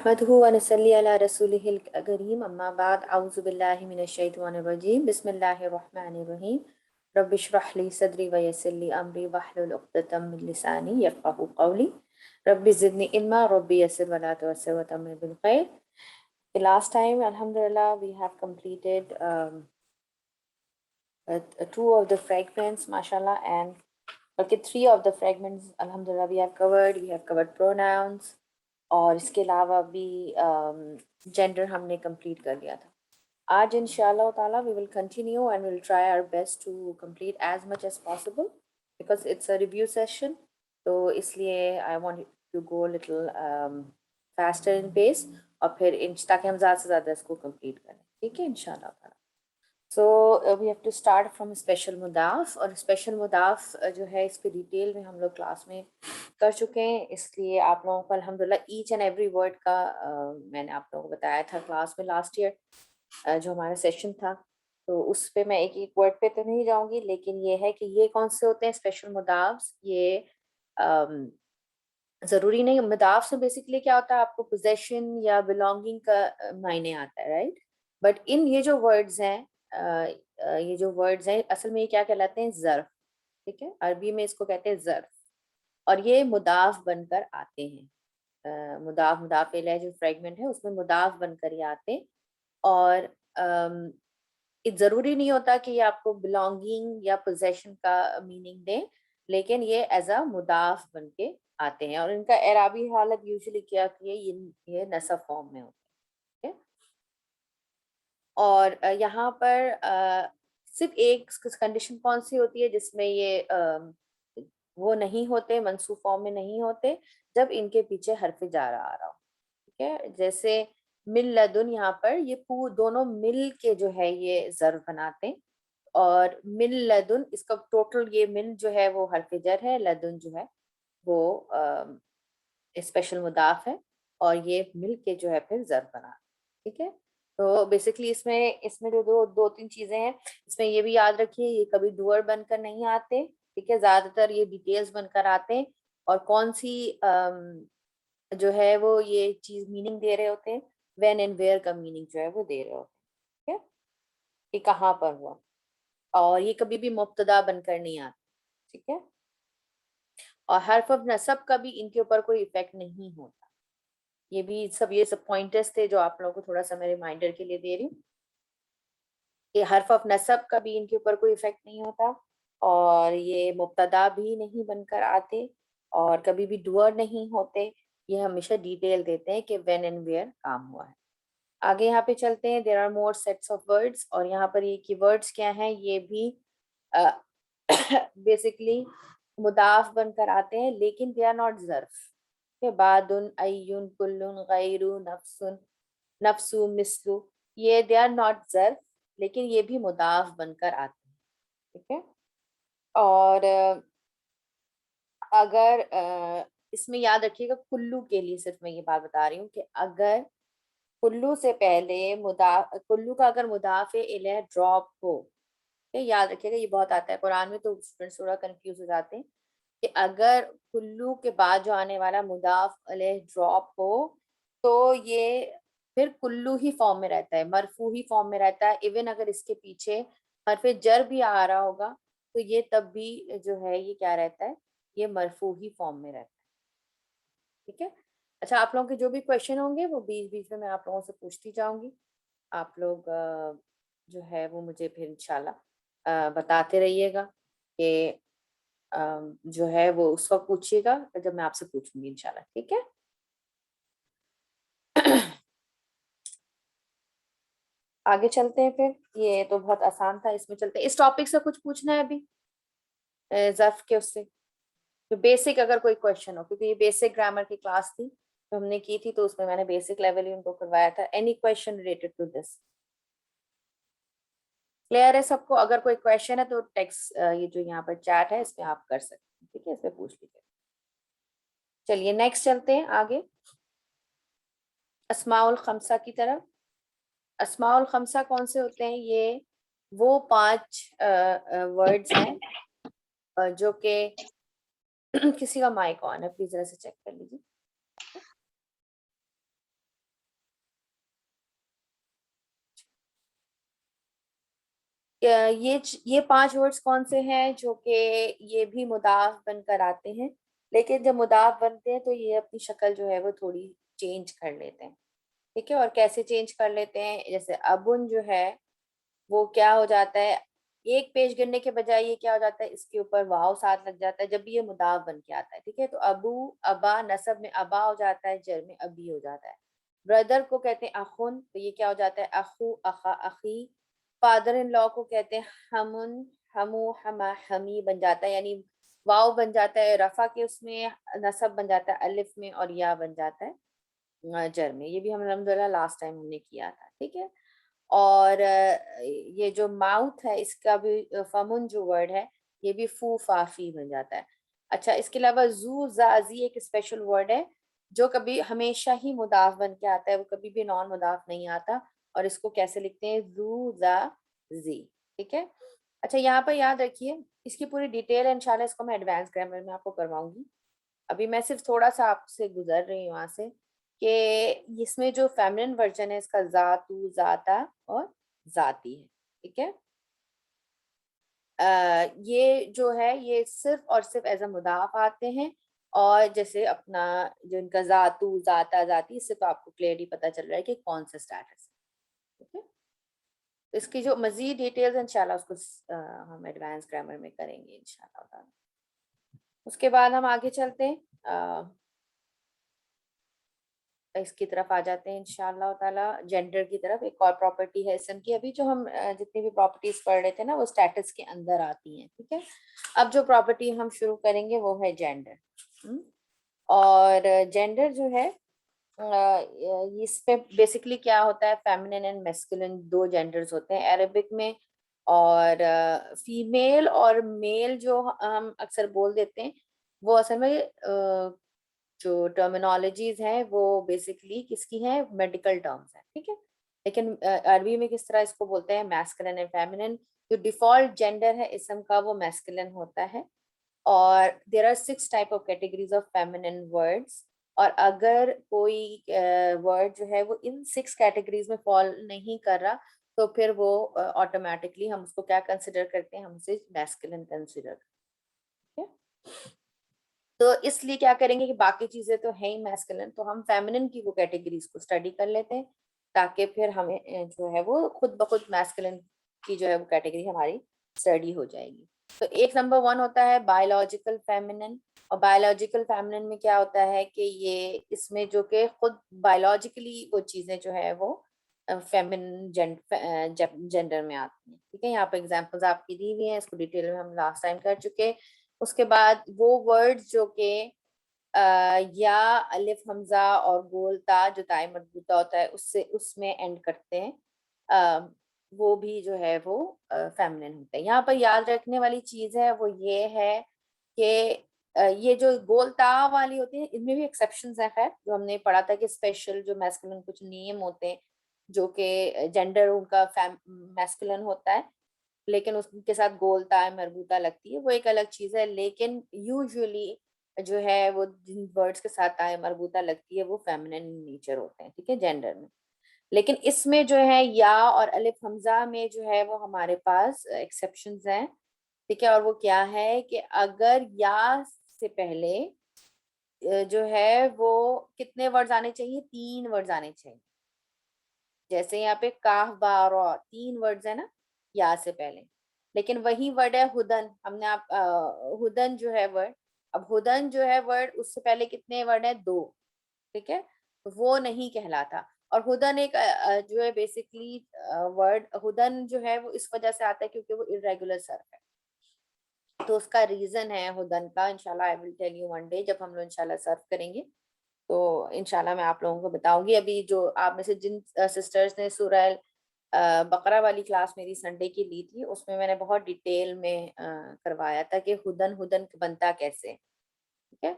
नहमदुहु व नसल्ली अला रसूलिहिल करीम अम्मा बाद औज़ु बिल्लाहि मिनश शैतानिर रजीम बिस्मिल्लाहिर रहमानिर रहीम रब्बि इश्रह ली सदरी व यस्सिर ली अमरी वहलुल उक़दतम मिन लिसानी यफ़क़हू क़ौली रब्बि ज़िदनी इल्मा रब्बि यस्सिर व ला तुअस्सिर व तम्मिम बिल खैर. The last time, alhamdulillah, we have completed two of the fragments, mashallah, and okay, three of the fragments, alhamdulillah, we have covered. We have covered pronouns, और इसके अलावा भी जेंडर हमने कंप्लीट कर लिया था. आज इंशाल्लाह ताला we will continue and we'll try our best to complete as much as possible because it's a review session. तो इसलिए I want to go a little faster in pace और फिर ताकि हम ज़्यादा से ज़्यादा इसको कंप्लीट करें. ठीक है इंशाल्लाह ताला. So we have to start from special मुदाफ, और special मुदाफ जो है इस पे डिटेल में हम लोग क्लास में कर चुके हैं, इसलिए आप लोगों को अल्हम्दुलिल्लाह ईच एंड एवरी वर्ड का मैंने आप लोगों को बताया था क्लास में लास्ट ईयर जो हमारा सेशन था. तो उस पे मैं एक एक वर्ड पे तो नहीं जाऊंगी, लेकिन ये है कि ये कौन से होते हैं स्पेशल मुदाफ. ये ज़रूरी नहीं, मुदाफ से बेसिकली क्या होता है, आपको पोजेशन या बिलोंगिंग का मायने आता है, राइट. बट इन ये जो वर्ड्स हैं ये जो वर्ड्स हैं असल में ये क्या कहलाते हैं, ज़र्फ. ठीक है, अरबी में इसको कहते हैं ज़र्फ, और ये मुदाफ बनकर आते हैं. मुदाफ इलैह जो फ्रेगमेंट है उसमें मुदाफ बनकर ये आते हैं, और ज़रूरी नहीं होता कि ये आपको बिलोंगिंग या पोजेशन का मीनिंग दें, लेकिन ये एज अ मुदाफ बन के आते हैं, और इनका एराबी हालत यूजुअली क्या कि ये नसब फॉर्म में होते हैं. और यहाँ पर सिर्फ एक कंडीशन कौन सी होती है जिसमें ये वो नहीं होते, मंसूब फॉर्म में नहीं होते, जब इनके पीछे हरफ जार आ रहा हो. ठीक है, जैसे मिल लदुन, यहाँ पर ये दोनों मिल के जो है ये ज़र्फ बनाते हैं, और मिल लदुन इसका टोटल ये मिल जो है वो हरफ जर है, लदुन जो है वो स्पेशल मुदाफ है, और ये मिल के जो है फिर ज़र्फ बना. ठीक है, तो बेसिकली इसमें इसमें जो दो तीन चीजें हैं, इसमें ये भी याद रखिए ये कभी डूअर बनकर नहीं आते. ठीक है, ज्यादातर ये डिटेल्स बनकर आते हैं, और कौन सी जो है वो ये चीज मीनिंग दे रहे होते हैं, व्हेन एंड वेयर का मीनिंग जो है वो दे रहे होते हैं. ठीक है, ये कहाँ पर हुआ, और ये कभी भी मुब्तदा बनकर नहीं आता. ठीक है, और हर्फ ऑफ नसब का भी इनके ऊपर कोई इफेक्ट नहीं होता. ये सब पॉइंटर्स थे जो आप लोगों को थोड़ा सा मैं रिमाइंडर के लिए दे रही हूँ कि हर्फ ऑफ नसब का भी इनके ऊपर कोई इफेक्ट नहीं होता, और ये मुब्तदा भी नहीं बनकर आते, और कभी भी डुअर नहीं होते. ये हमेशा डिटेल देते हैं कि व्हेन एंड वेयर काम हुआ है. आगे यहाँ पे चलते हैं. There are more sets of words, और यहाँ पर ये कीवर्ड्स क्या हैं, ये भी बेसिकली मुदाफ बनकर आते हैं, लेकिन दे आर नॉट ज़र्फ. के बादुन, अय्युन, कुल्लुन, गैरु, नफ्सुन, नफ्सु, मिस्लु, ये दे आर नॉट ज़र्फ, लेकिन ये भी मुदाफ बनकर आते हैं. ठीक है, और अगर इसमें याद रखिएगा कुल्लू के लिए सिर्फ मैं ये बात बता रही हूँ कि अगर कुल्लू से पहले कुल्लू का अगर मुदाफ़े इलैह ड्रॉप हो, तो याद रखिएगा ये बहुत आता है कुरान में, तो स्टूडेंट्स थोड़ा कंफ्यूज हो जाते हैं कि अगर कुल्लू के बाद जो आने वाला मुदाफ इलैह ड्रॉप हो तो ये फिर कुल्लू ही फॉर्म में रहता है, मरफू ही फॉर्म में रहता है. इवन अगर इसके पीछे हरफ जर भी आ रहा होगा तो ये तब भी जो है ये क्या रहता है, ये मरफू ही फॉर्म में रहता है. ठीक है, अच्छा, आप लोगों के जो भी क्वेश्चन होंगे वो बीच बीच में मैं आप लोगों से पूछती जाऊंगी. आप लोग जो है वो मुझे फिर इंशाल्लाह बताते रहिएगा कि जो है वो उस वक्त पूछिएगा जब मैं आपसे पूछूंगी इंशाल्लाह. ठीक है. आगे चलते हैं फिर. ये तो बहुत आसान था, इसमें चलते हैं. इस टॉपिक से कुछ पूछना है अभी ज़र्फ के उससे तो बेसिक अगर कोई क्वेश्चन हो, क्योंकि ये बेसिक ग्रामर की क्लास थी तो हमने की थी, तो उसमें मैंने बेसिक लेवल ही उनको करवाया था. Any question related to this? Clear है सबको? अगर कोई क्वेश्चन है तो टेक्स्ट ये जो यहाँ पर चैट है इसमें आप कर सकते हैं. ठीक है, इसमें पूछ लीजिए. चलिए नेक्स्ट चलते हैं आगे अस्माउल खमसा की तरफ. अस्माउल खमसा कौन से होते हैं? ये वो 5 वर्ड्स हैं जो कि किसी का माइक ऑन है, प्लीज जरा से चेक कर लीजिए. ये 5 वर्ड्स कौन से हैं जो कि ये भी मुदाफ बनकर आते हैं, लेकिन जब मुदाफ बनते हैं तो ये अपनी शक्ल जो है वो थोड़ी चेंज कर लेते हैं। ठीक है, और कैसे चेंज कर लेते हैं, जैसे अबुन जो है वो क्या हो जाता है, एक पेश गिनने के बजाय ये क्या हो जाता है, इसके ऊपर वाव साथ लग जाता है जब भी ये मुदाफ बन के आता है। ठीक है, तो अबू अबा नसब में अबा हो जाता है, जर में अबी हो जाता है। ब्रदर को कहते हैं अखुन, तो ये क्या हो जाता है, अखू अखा अखी। फादर इन लॉ को कहते हैं हमुन, हमू हमा हमी बन जाता है, यानी वाव बन जाता है रफा के उसमें, नसब बन जाता है अलिफ में, और या बन जाता है जर में। ये भी हम अल्हम्दुलिल्लाह लास्ट टाइम हमने किया था। ठीक है, और ये जो माउथ है इसका भी फमुन जो वर्ड है ये भी फू फाफी बन जाता है। अच्छा, इसके अलावा जू जाजी एक स्पेशल वर्ड है जो कभी हमेशा ही मुदाफ बन के आता है, वो कभी भी नॉन मुदाफ नहीं आता, और इसको कैसे लिखते हैं, जू जा जी। ठीक है, अच्छा यहाँ पर याद रखिए, इसकी पूरी डिटेल है इंशाल्लाह, इसको मैं एडवांस ग्रामर में आपको करवाऊंगी। अभी मैं सिर्फ थोड़ा सा आपसे गुजर रही हूँ वहां से कि इसमें जो फेमिनिन वर्जन है इसका जातू जाता और जाती है। ठीक है, ये जो है ये सिर्फ और सिर्फ एज अ मुदाफ आते हैं, और जैसे अपना जो इनका जातू जाता जाती, इससे तो आपको क्लियरली पता चल रहा है कि कौन सा स्टेटस है। ठीक है, तो इसकी जो मजीद डिटेल्स इंशाल्लाह उसको हम एडवांस ग्रामर में करेंगे इंशाल्लाह। उसके बाद हम आगे चलते हैं, इसकी तरफ आ जाते हैं इंशाल्लाह ताला, जेंडर की तरफ। एक और प्रॉपर्टी है इसम की, अभी जो हम जितनी भी प्रॉपर्टीज पढ़ रहे थे ना वो स्टेटस के अंदर आती हैं। ठीक है, अब जो प्रॉपर्टी हम शुरू करेंगे वो है जेंडर। और जेंडर जो है इसमें बेसिकली क्या होता है, फेमिनिन एंड मैस्कुलिन दो जेंडर्स होते हैं अरेबिक में, और फीमेल और मेल जो हम अक्सर बोल देते हैं वो असल में जो टर्मिनोलॉजीज हैं वो बेसिकली किसकी हैं, मेडिकल टर्म्स हैं। ठीक है, लेकिन अरबी में किस तरह इसको बोलते हैं, मैस्कुलिन एंड फेमिनिन। जो डिफॉल्ट जेंडर है इसम का वो मैस्कुलिन होता है, और there are 6 type of categories of feminine words. और अगर कोई वर्ड जो है वो इन 6 कैटेगरीज में फॉल नहीं कर रहा तो फिर वो ऑटोमेटिकली हम उसको क्या कंसिडर करते हैं, हम उसे मैस्कुलिन कंसिडर करते हैं। तो इसलिए क्या करेंगे कि बाकी चीजें तो है ही मैस्कुलिन, तो हम फेमिनिन की वो कैटेगरीज को स्टडी कर लेते हैं ताकि फिर हमें जो है वो खुद ब खुद मैस्कुलिन की जो है वो कैटेगरी हमारी स्टडी हो जाएगी। तो एक नंबर 1 होता है बायोलॉजिकल फेमिनिन, और बायोलॉजिकल फेमिनिन में क्या होता है कि ये इसमें जो कि खुद बायोलॉजिकली वो चीजें जो है वो फेमिनिन जेंडर में आती हैं। ठीक है, यहाँ पर एग्जांपल्स आपकी दी हुई हैं, इसको डिटेल में हम लास्ट टाइम कर चुके हैं। उसके बाद वो वर्ड्स जो कि या अलिफ हमजा और गोल ता जो ताई मजबूता होता है उससे उसमें एंड करते हैं, वो भी जो है वो फेमिनिन होता है। यहाँ पर याद रखने वाली चीज है वो ये है कि ये जो गोल ता वाली होती है इनमें भी एक्सेप्शंस हैं, खैर जो हमने पढ़ा था कि स्पेशल जो मैस्कुलिन कुछ नियम होते हैं जो कि जेंडर उनका मैस्कुलिन होता है, लेकिन उसके साथ गोलता मरबूता लगती है वो एक अलग चीज है, लेकिन यूजुअली जो है वो जिन वर्ड्स के साथ आय मरबूता लगती है वो फेमिनिन नेचर होते हैं। ठीक है, जेंडर में। लेकिन इसमें जो है या और अलिफ हमजा में जो है वो हमारे पास एक्सेप्शंस हैं। ठीक है, और वो क्या है कि अगर या से पहले जो है वो कितने वर्ड्स आने चाहिए, 3 वर्ड्स आने चाहिए। जैसे यहाँ पे काफ बारो 3 वर्ड्स है ना या से पहले, लेकिन वही वर्ड है हुदन, हमने आप हुदन जो है वर्ड, अब हुदन जो है वर्ड उससे पहले कितने वर्ड है, 2। ठीक है, तो वो नहीं कहलाता। और हुदन एक जो है बेसिकली वर्ड हुदन जो है वो इस वजह से आता है क्योंकि वो इरेगुलर सर्फ है, तो उसका रीजन है हुदन का, इंशाल्लाह I will tell you one day जब हम लोग इंशाल्लाह सर्व करेंगे तो इंशाल्लाह मैं आप लोगों को बताऊंगी। अभी जो आप में से जिन सिस्टर्स ने सूरह बकरा वाली क्लास मेरी संडे की ली थी उसमें मैंने बहुत डिटेल में करवाया था कि हुदन हुदन बनता कैसे। ठीक है,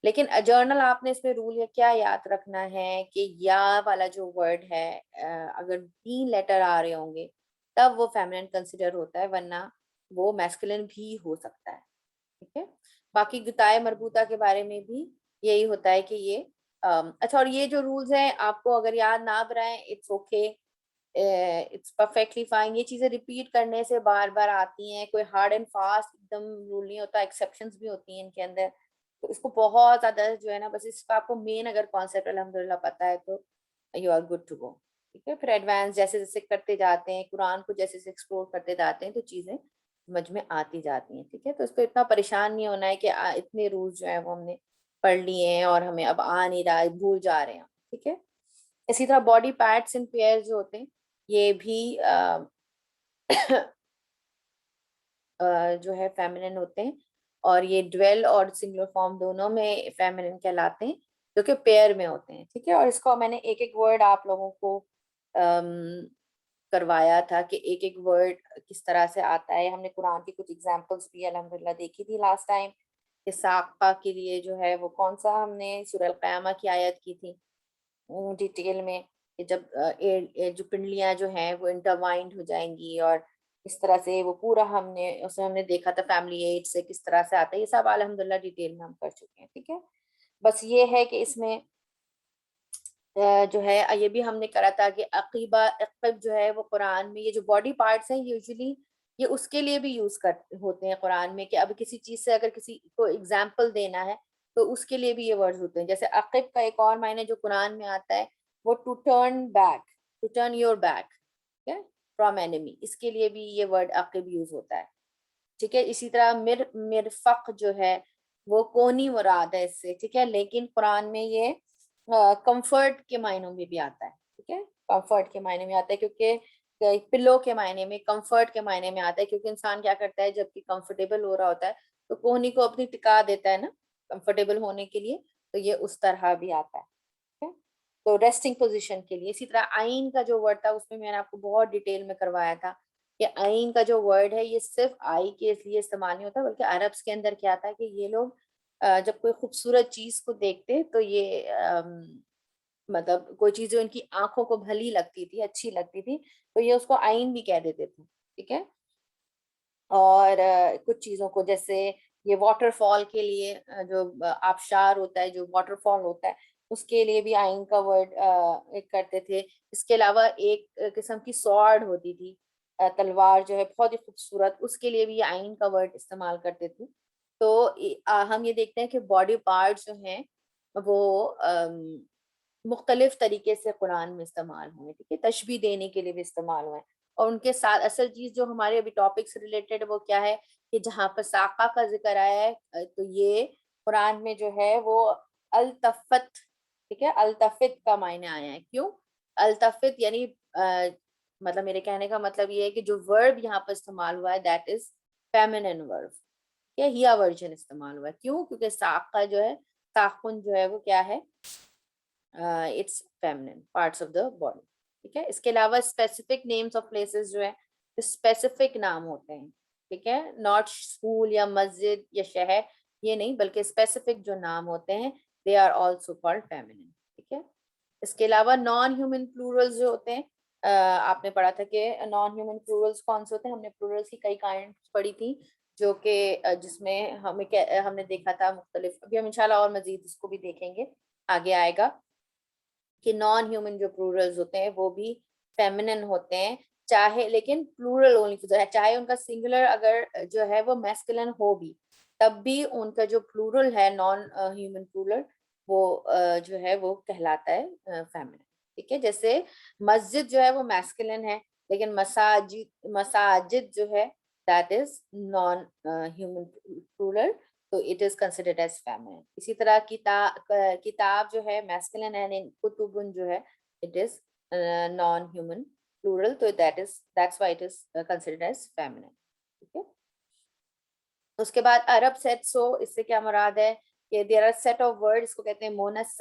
लेकिन जर्नल आपने इसमें रूल या क्या याद रखना है कि या वाला जो वर्ड है अगर 3 लेटर आ रहे होंगे तब वो फेमिनिन कंसिडर होता है, वरना वो मैस्कुलिन भी हो सकता है। ठीक है, बाकी गुताए मरबूता के बारे में भी यही होता है कि ये अच्छा, और ये जो रूल्स हैं आपको अगर याद ना बनाए it's okay, it's perfectly fine. ये चीजें रिपीट करने से बार बार आती हैं, कोई हार्ड एंड फास्ट एकदम रूल नहीं होता, एक्सेप्शंस भी होती हैं इनके अंदर। तो इसको बहुत ज्यादा जो है ना, बस इसका आपको मेन अगर कॉन्सेप्ट अल्हम्दुलिल्लाह पता है तो you are good to go. ठीक है, फिर एडवांस जैसे जैसे करते जाते हैं, कुरान को जैसे जैसे एक्सप्लोर करते जाते हैं तो चीजें समझ में आती जाती हैं। ठीक है, तो इसको इतना परेशान नहीं होना है कि इतने रूल्स जो है वो हमने पढ़ लिए हैं और हमें अब आ नहीं रहा है, भूल जा रहे हैं। ठीक है, इसी तरह बॉडी पार्ट्स इन पेयर जो होते हैं ये भी जो है फेमिनिन होते हैं, और ये ड्वेल और सिंगुलर फॉर्म दोनों में फेमिनिन कहलाते हैं, जो कि पेयर में होते हैं। ठीक है, और इसको मैंने एक एक वर्ड आप लोगों को करवाया था कि एक एक वर्ड किस तरह से आता है। हमने कुरान की कुछ एग्जांपल्स भी अल्हम्दुलिल्लाह देखी थी लास्ट टाइम, कि साक़ा के लिए जो है वो कौन सा हमने सूरह अल क़यामा की आयत की थी डिटेल में, कि जब जो पिंडलियां जो हैं वो इंटरवाइंड हो जाएंगी, और इस तरह से वो पूरा हमने उसमें हमने देखा था फैमिली एड से किस तरह से आता है। ये सब अल्हम्दुलिल्लाह डिटेल में हम कर चुके हैं। ठीक है, बस ये है कि इसमें जो है ये भी हमने करा था कि अकीबा अक़ब जो है वो कुरान में, ये जो बॉडी पार्ट्स हैं यूजुअली ये उसके लिए भी यूज कर होते हैं कुरान में, कि अब किसी चीज से अगर किसी को एग्जाम्पल देना है तो उसके लिए भी ये वर्ड्स होते हैं। जैसे अक़ब का एक और मायने जो कुरान में आता है वो to turn back, to turn your back, ठीक है, फ्रॉम एनिमी, इसके लिए भी ये वर्ड अक़ब यूज होता है। ठीक है, इसी तरह मिरफक जो है वो कोनी मुराद है इससे। ठीक है, लेकिन कुरान में ये कंफर्ट के मायनों में भी आता है। ठीक है, कंफर्ट के मायने में आता है, क्योंकि पिल्लो के मायने में, कंफर्ट के मायने में आता है, क्योंकि इंसान क्या करता है जबकि कंफर्टेबल हो रहा होता है तो कोहनी को अपनी टिका देता है ना कंफर्टेबल होने के लिए, तो ये उस तरह भी आता है। ठीक है, तो रेस्टिंग पोजीशन के लिए। इसी तरह आइन का जो वर्ड था उसमें मैंने आपको बहुत डिटेल में करवाया था कि आइन का जो वर्ड है ये सिर्फ आई के लिए इस्तेमाल नहीं होता, बल्कि अरब्स के अंदर क्या था कि ये लोग जब कोई खूबसूरत चीज को देखते तो ये मतलब कोई चीज जो इनकी आंखों को भली लगती थी, अच्छी लगती थी, तो ये उसको आइन भी कह देते थे। ठीक है, और कुछ चीजों को जैसे ये वाटरफॉल के लिए जो आबशार होता है, जो वाटरफॉल होता है, उसके लिए भी आइन का वर्ड एक करते थे। इसके अलावा एक किस्म की स्वॉर्ड होती थी, तलवार जो है बहुत ही खूबसूरत, उसके लिए भी आइन का वर्ड इस्तेमाल करते थे। तो हम ये देखते हैं कि बॉडी पार्ट्स जो हैं वो मुख्तलिफ तरीके से कुरान में इस्तेमाल हुए। ठीक है, तशबीह देने के लिए भी इस्तेमाल हुए, और उनके साथ असल चीज जो हमारे अभी टॉपिक से रिलेटेड वो क्या है कि जहाँ पर साका का जिक्र आया है तो ये कुरान में जो है वो अल्तफत, ठीक है, अल्तफित का मायने आया है। क्यों अल्तफित यानी मतलब मेरे कहने का मतलब ये है कि जो वर्ब यहाँ पर इस्तेमाल हुआ है दैट इज फेमिनिन वर्ब, या हिया वर्जन इस्तेमाल हुआ है। क्यों, क्योंकि साका जो है, साकुन जो है वो क्या है, it's feminine parts of the body. ठीक है, इसके अलावा स्पेसिफिक नेम्स ऑफ प्लेसेस जो है स्पेसिफिक नाम होते हैं। ठीक है, नॉट स्कूल या मस्जिद या शहर, ये नहीं, बल्कि स्पेसिफिक जो नाम होते हैं they are also called feminine. ठीक है, इसके अलावा नॉन ह्यूमन प्लूरल्स जो होते हैं, आपने पढ़ा था कि नॉन ह्यूमन प्लूरल्स कौन से होते हैं, हमने प्लूरल्स की कई काइंड पढ़ी थी, जो कि जिसमें हमने देखा था मुख्तलिफ, अभी हम इंशाल्लाह और मजीद इसको भी देखेंगे, आगे आएगा कि नॉन ह्यूमन जो प्लूरल्स होते हैं वो भी फेमिनिन होते हैं, चाहे लेकिन प्लूरल ओनली है, चाहे उनका सिंगुलर अगर जो है वो मैस्कुलिन हो भी, तब भी उनका जो प्लूरल है नॉन ह्यूमन प्लूरल वो जो है वो कहलाता है फेमिनिन। ठीक है, जैसे मस्जिद जो है वो मैस्कुलिन है, लेकिन मसाजिद मसाजिद जो है that is non human plural, तो it is considered as feminine. इसी तरह किताब जो है मैस्कुलिन है, कुतुबुन जो है it is non human plural, तो that's why it is considered as feminine. ठीक है, उसके बाद अरब सेट, सो इससे क्या मुराद है कि there are set of word, इसको कहते हैं मोनस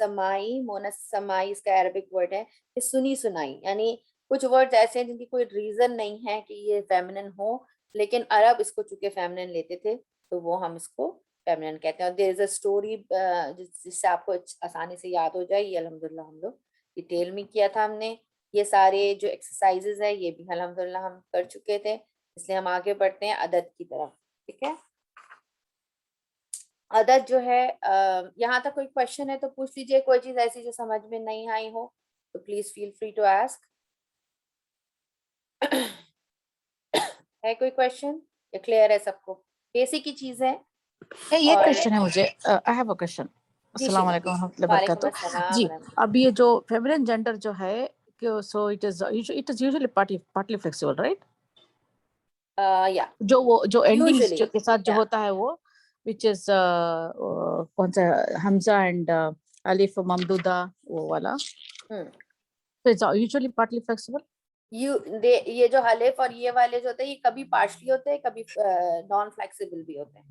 समाई इसका अरबिक वर्ड है कि सुनी सुनाई, यानी कुछ वर्ड्स ऐसे हैं जिनकी कोई रीजन नहीं है कि ये फेमिनिन हो, लेकिन अरब इसको चूंकि फेमिनिन लेते थे तो वो हम इसको फेमिनिन कहते हैं। और देयर इज अ स्टोरी जिससे आपको आसानी से याद हो जाए, ये अल्हम्दुलिल्लाह हम लोग डिटेल में किया था हमने। ये सारे जो एक्सरसाइजेज है ये भी अल्हम्दुलिल्लाह हम कर चुके थे, इसलिए हम आगे बढ़ते हैं अदद की तरफ। ठीक है, अदद जो है यहाँ तक कोई क्वेश्चन है तो पूछ लीजिए, कोई चीज ऐसी जो समझ में नहीं आई हो तो please feel free to ask. है कोई क्वेश्चन या क्लियर है सबको? बेसिक ही चीज है। ये और क्वेश्चन है मुझे, आई हैव अ क्वेश्चन। जी अस्सलाम शीमा, वालेकुम जी रहमतुल्लाहि वालेकुम बरकातहू। अस्सलाम जी, वरहमतुल्लाह। अब ये जो फेमिनिन जेंडर जो है, so it is usually partly flexible, right? या जो वो जो एंडिंग्स यूजुअली जो के साथ जो या होता है वो, विच इज कौन सा, हमजा एंड अलिफ ममदूदा, वो वाला, तो इट्स यूजुअली पार्टली फ्लेक्सिबल। ये जो हलिफ और ये वाले जो होते हैं, ये कभी पार्शली होते हैं, कभी नॉन फ्लेक्सिबल भी होते हैं।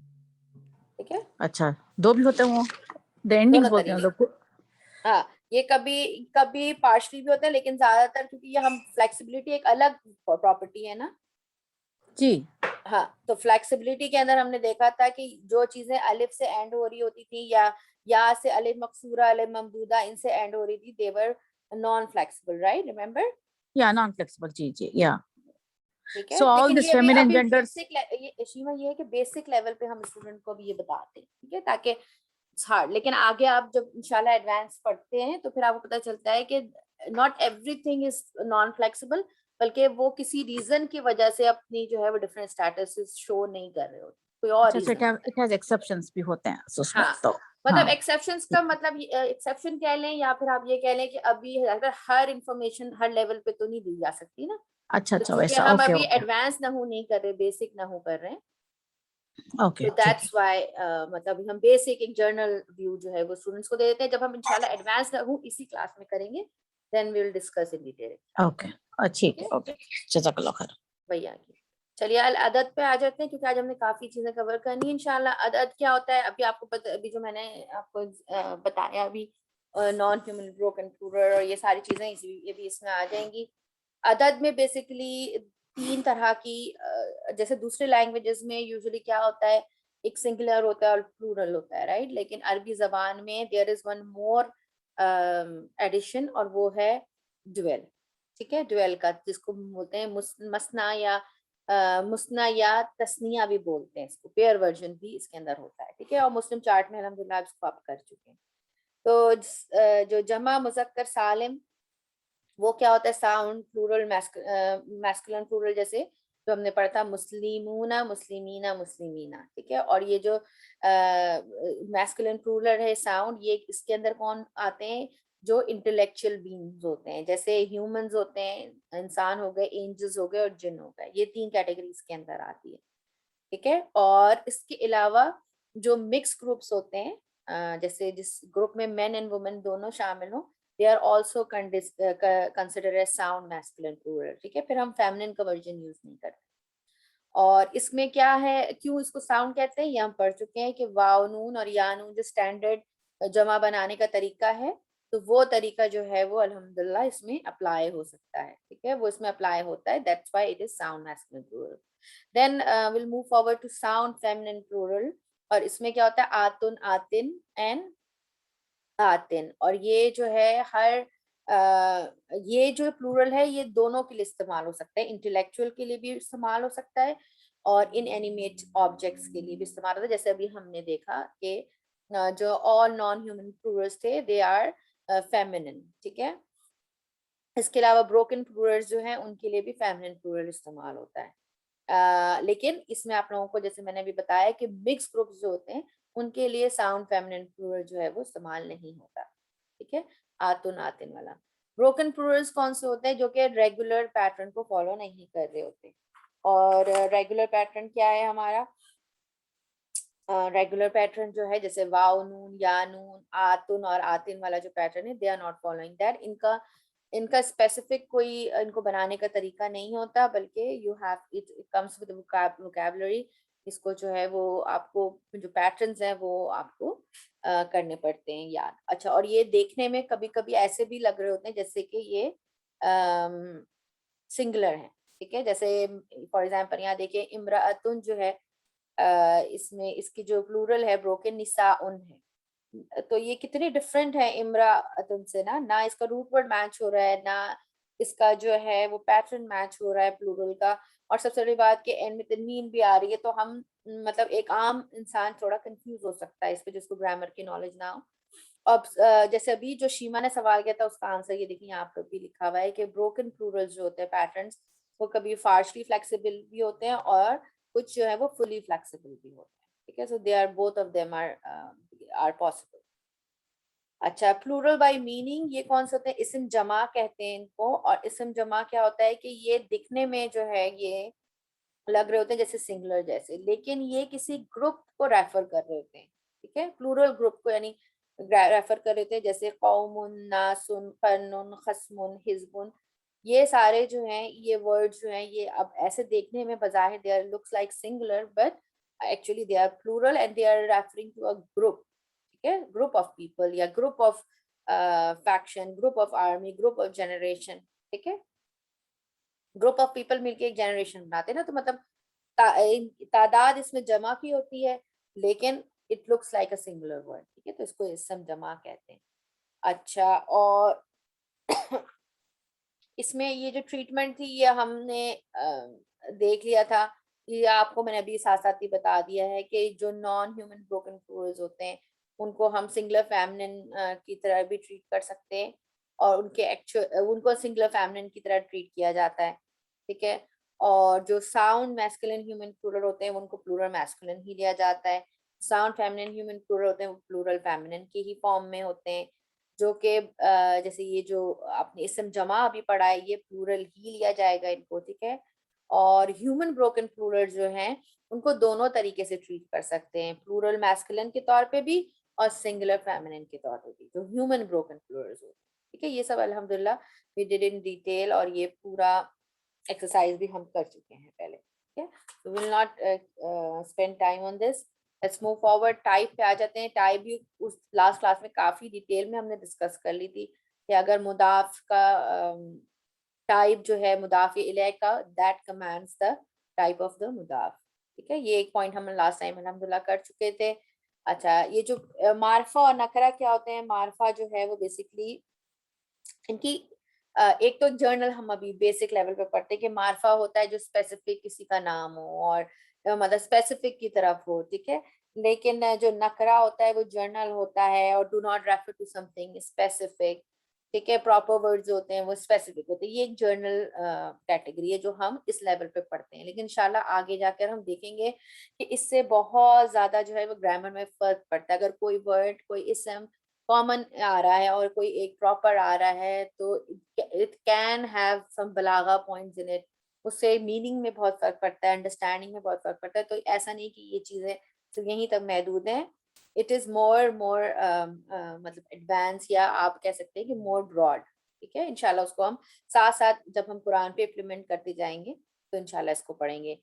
ठीक है, अच्छा, दो भी होते हैं वो, द दोनों एंडिंग्स बोलते हैं तरीके। लोग। हाँ, ये कभी कभी पार्शली भी होते हैं, लेकिन ज्यादातर क्योंकि ये हम फ्लेक्सिबिलिटी एक अलग प्रॉपर्टी है ना। जी। हाँ, तो फ्लेक्सिबिलिटी के अंदर हमने देखा था कि जो चीजें अलिफ से एंड हो रही होती थी या से अलिफ मकसूरा अलिफ ममदूदा इनसे एंड हो रही थी, देवर नॉन फ्लेक्सिबल, राइट, रिमेम्बर? या नॉन फ्लेक्सिबल, जी जी, या। ठीक है, सो ऑल लेकिन दिस ये भी फेमिनिन अभी जेंडर्स। बेसिक, ये शीमा ये है कि बेसिक लेवल पे हम स्टूडेंट को भी ये बताते हैं, ठीक है, ताकि हार्ड, लेकिन आगे आप जब इंशाल्लाह एडवांस पढ़ते हैं तो फिर आपको पता चलता है कि not everything is non flexible, बल्कि वो किसी रीजन की वजह से अपनी जो है वो डिफरेंट स्टेटस शो नहीं कर रहे होते, कोई और अच्छा अच्छा, रीजन। इट हैज एक्सेप्शंस भी होते हैं so उसमें हाँ, तो। मतलब हाँ, एक्सेप्शंस का मतलब एक्सेप्शन कह लें या फिर आप ये कह लें कि अभी अगर हर इंफॉर्मेशन हर लेवल पे तो नहीं दी जा सकती ना। अच्छा तो अच्छा, चूंकि वैसा, हम ओके अभी ओके एडवांस ना हो नहीं कर रहे, बेसिक ना हो कर रहे हैं, ओके, तो ठीक है। दैट्स व्हाई मतलब हम बेसिक एक जर्नल व्यू जो है वो स्टूडेंट्स को दे देते हैं। जब हम इंशाल्लाह एडवांस ना हो इसी क्लास में करेंगे, then we will discuss in detail. Okay, ठीक ठीक है, है, ओके। जज़ाकल्लाह खैर। भैया की। चलिए अदद पे आ जाते हैं, क्योंकि आज हमने काफी चीजें कवर करनी है इंशाल्लाह। अदद क्या होता है, अभी आपको पता, अभी जो मैंने आपको बताया अभी, नॉन ह्यूमन ब्रोकन प्लूरल और ये सारी चीजें ये भी इसमें आ जाएंगी। अदद में बेसिकली तीन तरह की, जैसे दूसरे लैंग्वेजेस में यूजुअली क्या होता है, एक सिंगुलर होता है और प्लूरल होता है, राइट, लेकिन अरबी जबान में there is one more addition, और वो है ड्यूअल। ठीक है, ड्यूअल का जिसको बोलते हैं मसना या मुसना या तस्निया भी बोलते हैं इसको, पेयर वर्जन भी इसके अंदर होता है। ठीक है, और मुस्लिम चार्ट में अल्हम्दुलिल्लाह इसको आप कर चुके हैं। तो जो जमा मुजक्कर सालिम, वो क्या होता है, साउंड प्लूरल मैस्कुलिन प्लूरल, जैसे जो हमने पढ़ा था मुस्लिमूना मुस्लिमीना मुस्लिमीना। ठीक है, और ये जो मैस्कुलिन प्लूरल है साउंड, ये इसके अंदर कौन आते हैं, जो इंटेलेक्चुअल बीइंग्स होते हैं, जैसे ह्यूमंस होते हैं, इंसान हो गए, एंजल्स हो गए और जिन हो गए, ये तीन कैटेगरी इसके अंदर आती है। ठीक है, और इसके अलावा जो मिक्स ग्रुप्स होते हैं, जैसे जिस ग्रुप में मेन एंड वुमेन दोनों शामिल हो, they are also consider as sound masculine plural. ठीक है, फिर हम फेमिनिन का वर्जन यूज नहीं करते। और इसमें क्या है, क्यों इसको साउंड कहते हैं, ये हम पढ़ चुके हैं कि वाव नून और या नून जो स्टैंडर्ड जमा बनाने का तरीका है, तो वो तरीका जो है वो अल्हम्दुलिल्लाह इसमें अप्लाई हो सकता है। ठीक है, वो इसमें अप्लाई होता है, that's why it is sound masculine plural. Then will move forward to sound feminine plural, और इसमें क्या होता है, आतुन आतिन एंड आतिन, और ये जो है हर ये जो प्लूरल है ये दोनों के लिए इस्तेमाल हो सकता है, इंटेलेक्चुअल के लिए भी इस्तेमाल हो सकता है और इन एनिमेट ऑब्जेक्ट्स के लिए भी इस्तेमाल होता है। जैसे अभी हमने देखा कि जो ऑल नॉन ह्यूमन प्लूरल्स थे दे आर फेमिनिन। ठीक है, इसके अलावा ब्रोकन प्लूरल्स जो हैं उनके लिए भी फेमिनिन प्लूरल इस्तेमाल होता है। लेकिन इसमें आप लोगों को, जैसे मैंने अभी बताया कि मिक्स ग्रुप्स जो होते हैं उनके लिए साउंड फेमिनिन प्लूरल जो है वो इस्तेमाल नहीं होता। ठीक है, आतुन आतिन वाला। ब्रोकन प्लूरल्स कौन से होते हैं, जो कि रेगुलर पैटर्न को फॉलो नहीं कर रहे होते। और रेगुलर पैटर्न क्या है हमारा, रेगुलर पैटर्न जो है जैसे वाव नून या नून आतुन और आतिन वाला जो पैटर्न है, they are not following that. इनका इनका स्पेसिफिक कोई इनको बनाने का तरीका नहीं होता, बल्कि you have it comes with vocabulary. इसको जो है वो आपको जो पैटर्न्स हैं वो आपको करने पड़ते हैं याद। अच्छा, और ये देखने में कभी कभी ऐसे भी लग रहे होते हैं जैसे कि ये सिंगुलर है। ठीक है, जैसे फॉर एग्जाम्पल यहाँ देखिए इम्राअतुन जो है, इसमें इसकी जो प्लूरल है ब्रोकन निसाउन है, तो ये कितनी डिफरेंट है इम्राअतुन से ना इसका रूट वर्ड मैच हो रहा है, ना इसका जो है वो पैटर्न मैच हो रहा है प्लूरल का। और सबसे बड़ी बात कि एंड में तनवीन भी आ रही है, तो हम मतलब एक आम इंसान थोड़ा कंफ्यूज हो सकता है इस पे, जिसको ग्रामर की नॉलेज ना हो। अब जैसे अभी जो शीमा ने सवाल किया था उसका आंसर ये देखिए यहाँ पर भी लिखा हुआ है कि ब्रोकन प्लूरल्स जो होते हैं पैटर्न्स, वो कभी पार्शली फ्लेक्सिबल भी होते हैं और कुछ जो है वो फुली फ्लेक्सिबल भी होते हैं, ठीक है। So they are both of them are possible. अच्छा, प्लूरल बाय मीनिंग, ये कौन से होते हैं? इस्म जमा कहते हैं इनको। और इस्म जमा क्या होता है कि ये दिखने में जो है ये लग रहे होते हैं जैसे सिंगुलर जैसे, लेकिन ये किसी ग्रुप को रेफर कर रहे होते हैं, ठीक है, प्लूरल ग्रुप को, यानी रेफर कर रहे होते हैं, जैसे कौमुन, नासुन, कर्नुन, खस्मुन, हिजबुन। ये सारे जो हैं ये वर्ड जो हैं ये अब ऐसे देखने में बजाहिर they are looks like singular, but actually they are plural and they are referring to a group, ठीक है, ग्रुप ऑफ पीपल या group of faction, group of army, group of generation, ठीक है। ग्रुप ऑफ पीपल मिलके एक generation बनाते हैं ना, तो मतलब तादाद इसमें जमा की होती है, लेकिन it looks like a singular word, ठीक है, तो इसको इसम जमा कहते हैं। अच्छा, और इसमें ये जो ट्रीटमेंट थी ये हमने देख लिया था, ये आपको मैंने अभी साथ साथ ही बता दिया है कि जो नॉन ह्यूमन ब्रोकन फ्लोरल्स होते हैं उनको हम सिंगुलर फेमिनिन की तरह भी ट्रीट कर सकते हैं, और उनके एक्चुअल उनको सिंगुलर फेमिनिन की तरह ट्रीट किया जाता है, ठीक है। और जो साउंड मैस्कुलिन ह्यूमन प्लूरल होते हैं उनको प्लूरल मैस्कुलिन ही लिया जाता है। साउंड फेमिनिन ह्यूमन प्लूरल होते हैं वो प्लूरल फेमिनिन के ही फॉर्म में होते हैं, जो कि जैसे ये जो आपने इसम जमा अभी पढ़ा है ये प्लूरल ही लिया जाएगा इनको, ठीक है। और ह्यूमन ब्रोकन प्लूरल जो हैं उनको दोनों तरीके से ट्रीट कर सकते हैं, प्लूरल मैस्कुलिन के तौर पे भी और सिंगुलर फेमिनिन के तौर पे भी, जो ह्यूमन ब्रोकन प्लूरल्स होते हैं, ठीक है। ये सब अल्हम्दुलिल्लाह वी डिड इन डिटेल, और ये पूरा एक्सरसाइज भी हम कर चुके हैं पहले, ठीक है। तो will not spend time on this, let's move forward. Type पे आ जाते हैं। टाइप भी उस लास्ट क्लास में काफी डिटेल में हमने डिस्कस कर ली थी कि अगर मुदाफ का टाइप जो है मुदाफ इलैह का, that commands the type of the मुदाफ, ठीक है। ये एक पॉइंट हम लास्ट टाइम अल्हम्दुलिल्लाह कर चुके थे। अच्छा, ये जो मारफा और नकरा क्या होते हैं? मारफा जो है वो बेसिकली इनकी एक तो जर्नल हम अभी बेसिक लेवल पे पढ़ते हैं कि मार्फा होता है जो स्पेसिफिक किसी का नाम हो और मतलब स्पेसिफिक की तरफ हो, ठीक है। लेकिन जो नकरा होता है वो जर्नल होता है और do not refer to something specific, ठीक है। प्रॉपर वर्ड्स होते हैं वो स्पेसिफिक होते हैं। ये एक जर्नल कैटेगरी है जो हम इस लेवल पे पढ़ते हैं, लेकिन इंशाल्लाह आगे जाकर हम देखेंगे कि इससे बहुत ज्यादा जो है वो ग्रामर में फर्क पड़ता है। अगर कोई वर्ड, कोई इसम कॉमन आ रहा है और कोई एक प्रॉपर आ रहा है तो इट कैन हैव सम बलागा पॉइंट्स इन इट, उससे मीनिंग में बहुत फर्क पड़ता है, अंडरस्टैंडिंग में बहुत फर्क पड़ता है। तो ऐसा नहीं कि ये चीजें सिर्फ यहीं तक महदूद हैं, इट इज मोर मोर मतलब एडवांस, या आप कह सकते हैं कि मोर ब्रॉड, ठीक है। इंशाल्लाह उसको हम साथ साथ जब हम कुरान पे इम्प्लीमेंट करते जाएंगे तो इंशाल्लाह इसको पढ़ेंगे।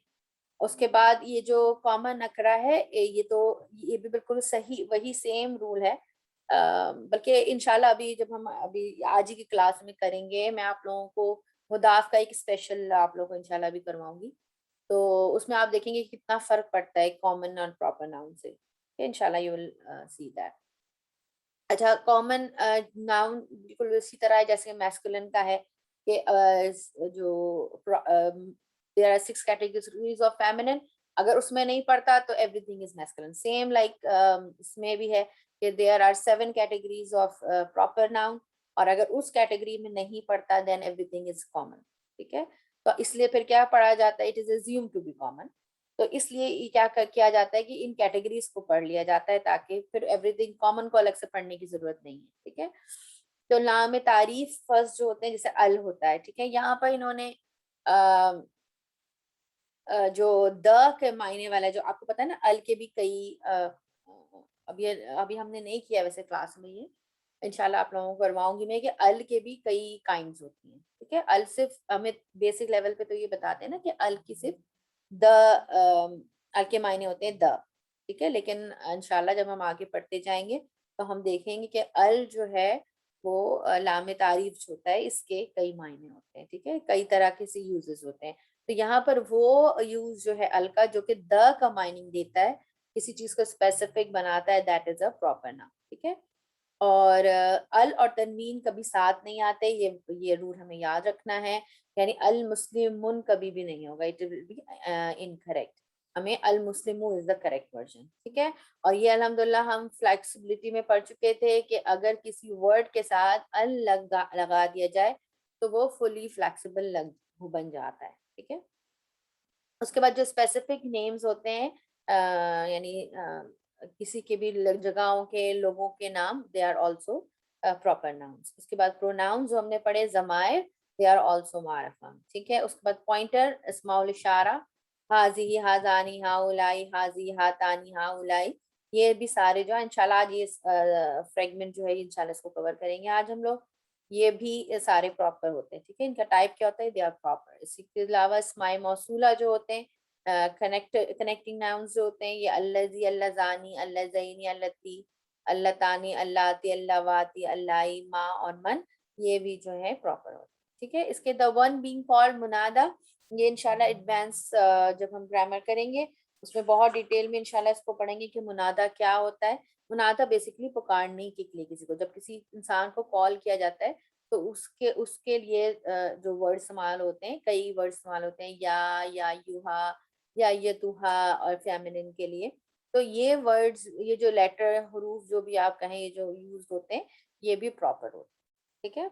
उसके बाद ये जो कॉमन नकरा है ये तो ये भी बिल्कुल सही वही सेम रूल है, बल्कि इंशाल्लाह अभी जब हम अभी आज ही की क्लास में करेंगे मैं आप लोगों को मुदाफ का एक स्पेशल आप लोगों को इंशाल्लाह भी करवाऊंगी, तो उसमें आप देखेंगे कि कितना फर्क पड़ता है कॉमन और प्रॉपर नाउन से, इंशाल्लाह यू विल सी दैट। अच्छा, कॉमन नाउन बिल्कुल उसी तरह है जैसे मैस्कुलिन का है कि जो there are 6 categories of feminine, अगर उसमें नहीं पड़ता तो everything is masculine. Same like इसमें भी है कि there are 7 categories of proper noun, और अगर उस कैटेगरी में नहीं पड़ता देन एवरीथिंग इज कॉमन, ठीक है। तो इसलिए फिर क्या पढ़ा जाता है? It is assume to be common. तो इसलिए ये किया जाता है कि इन कैटेगरीज को पढ़ लिया जाता है ताकि फिर एवरीथिंग कॉमन को अलग से पढ़ने की जरूरत नहीं है, ठीक है। तो लाम तारीफ फर्स्ट जो होते हैं जैसे अल होता है, ठीक है। यहाँ पर इन्होंने जो द के मायने वाला है, जो आपको पता है ना अल के भी कई अभी अभी हमने नहीं किया वैसे क्लास में ये, इंशाल्लाह आप लोगों को करवाऊंगी मैं कि अल के भी कई काइंड्स होती हैं, ठीक है। अल सिर्फ हमें बेसिक लेवल पे तो ये बताते हैं ना कि अल की सिर्फ द अल के मायने होते हैं द, ठीक है। लेकिन इंशाल्लाह जब हम आगे पढ़ते जाएंगे तो हम देखेंगे कि अल जो है वो लाम तारीफ जो होता है इसके कई मायने होते हैं, ठीक है, कई तरह के से यूजेस होते हैं। तो यहाँ पर वो यूज जो है अल का जो कि द का माइनिंग देता है, किसी चीज को स्पेसिफिक बनाता है, that is a proper noun, ठीक है। और अल और तनवीन कभी साथ नहीं आते, ये रूल हमें याद रखना है, यानी अल मुस्लिमुन कभी भी नहीं होगा, इट विल बी इनकरेक्ट। हमें अल मुस्लिमू इज द करेक्ट वर्जन, ठीक है। और ये अल्हम्दुलिल्लाह हम फ्लेक्सिबिलिटी में पढ़ चुके थे कि अगर किसी वर्ड के साथ अल लगा दिया जाए तो वो फुली फ्लेक्सिबल बन जाता है, उसके बाद जो स्पेसिफिक नेम्स होते हैं यानी किसी के भी जगहों के लोगों के नाम, they are also proper nouns. उसके बाद प्रोनाउंस जो हमने पढ़े ज़मायर, दे आर ऑल्सो मारफा। ठीक है। उसके बाद पॉइंटर इस्माउल इशारा, हाजी हाजानी हाउलाई हाजी हातानी हाउलाई, ये भी सारे जो है इंशाल्लाह आज ये फ्रेगमेंट जो है इंशाल्लाह इसको कवर करेंगे आज हम लोग। ये भी सारे प्रॉपर होते हैं। ठीक है। इनका टाइप क्या होता है, दे आर प्रॉपर। इसके अलावा इस्माए मौसूला जो होते हैं, कनेक्टिंग नाउन्स जो होते हैं, ये अल्लजी अल्लाजानी अल्लाजैनी अल्लती अल्लातानी अल्लाती अल्लावाती अल्लाई मा और मन, ये भी जो है प्रॉपर होते हैं। ठीक है। इसके द वन बीइंग कॉल्ड मुनादा, ये इंशाल्लाह एडवांस जब हम ग्रामर करेंगे उसमें बहुत डिटेल में इंशाल्लाह इसको पढ़ेंगे कि मुनादा क्या होता है। मुनादा बेसिकली पुकारने के लिए, किसी को जब किसी इंसान को कॉल किया जाता है तो उसके उसके लिए जो वर्ड इस्तेमाल होते हैं, कई वर्ड इस्तेमाल होते हैं, या युहा या यतुहा, और फेमिनिन के लिए। तो ये वर्ड्स, ये जो लेटर हरूफ जो भी आप कहें, ये जो यूज होते हैं, ये भी प्रॉपर होते हैं। ठीक है।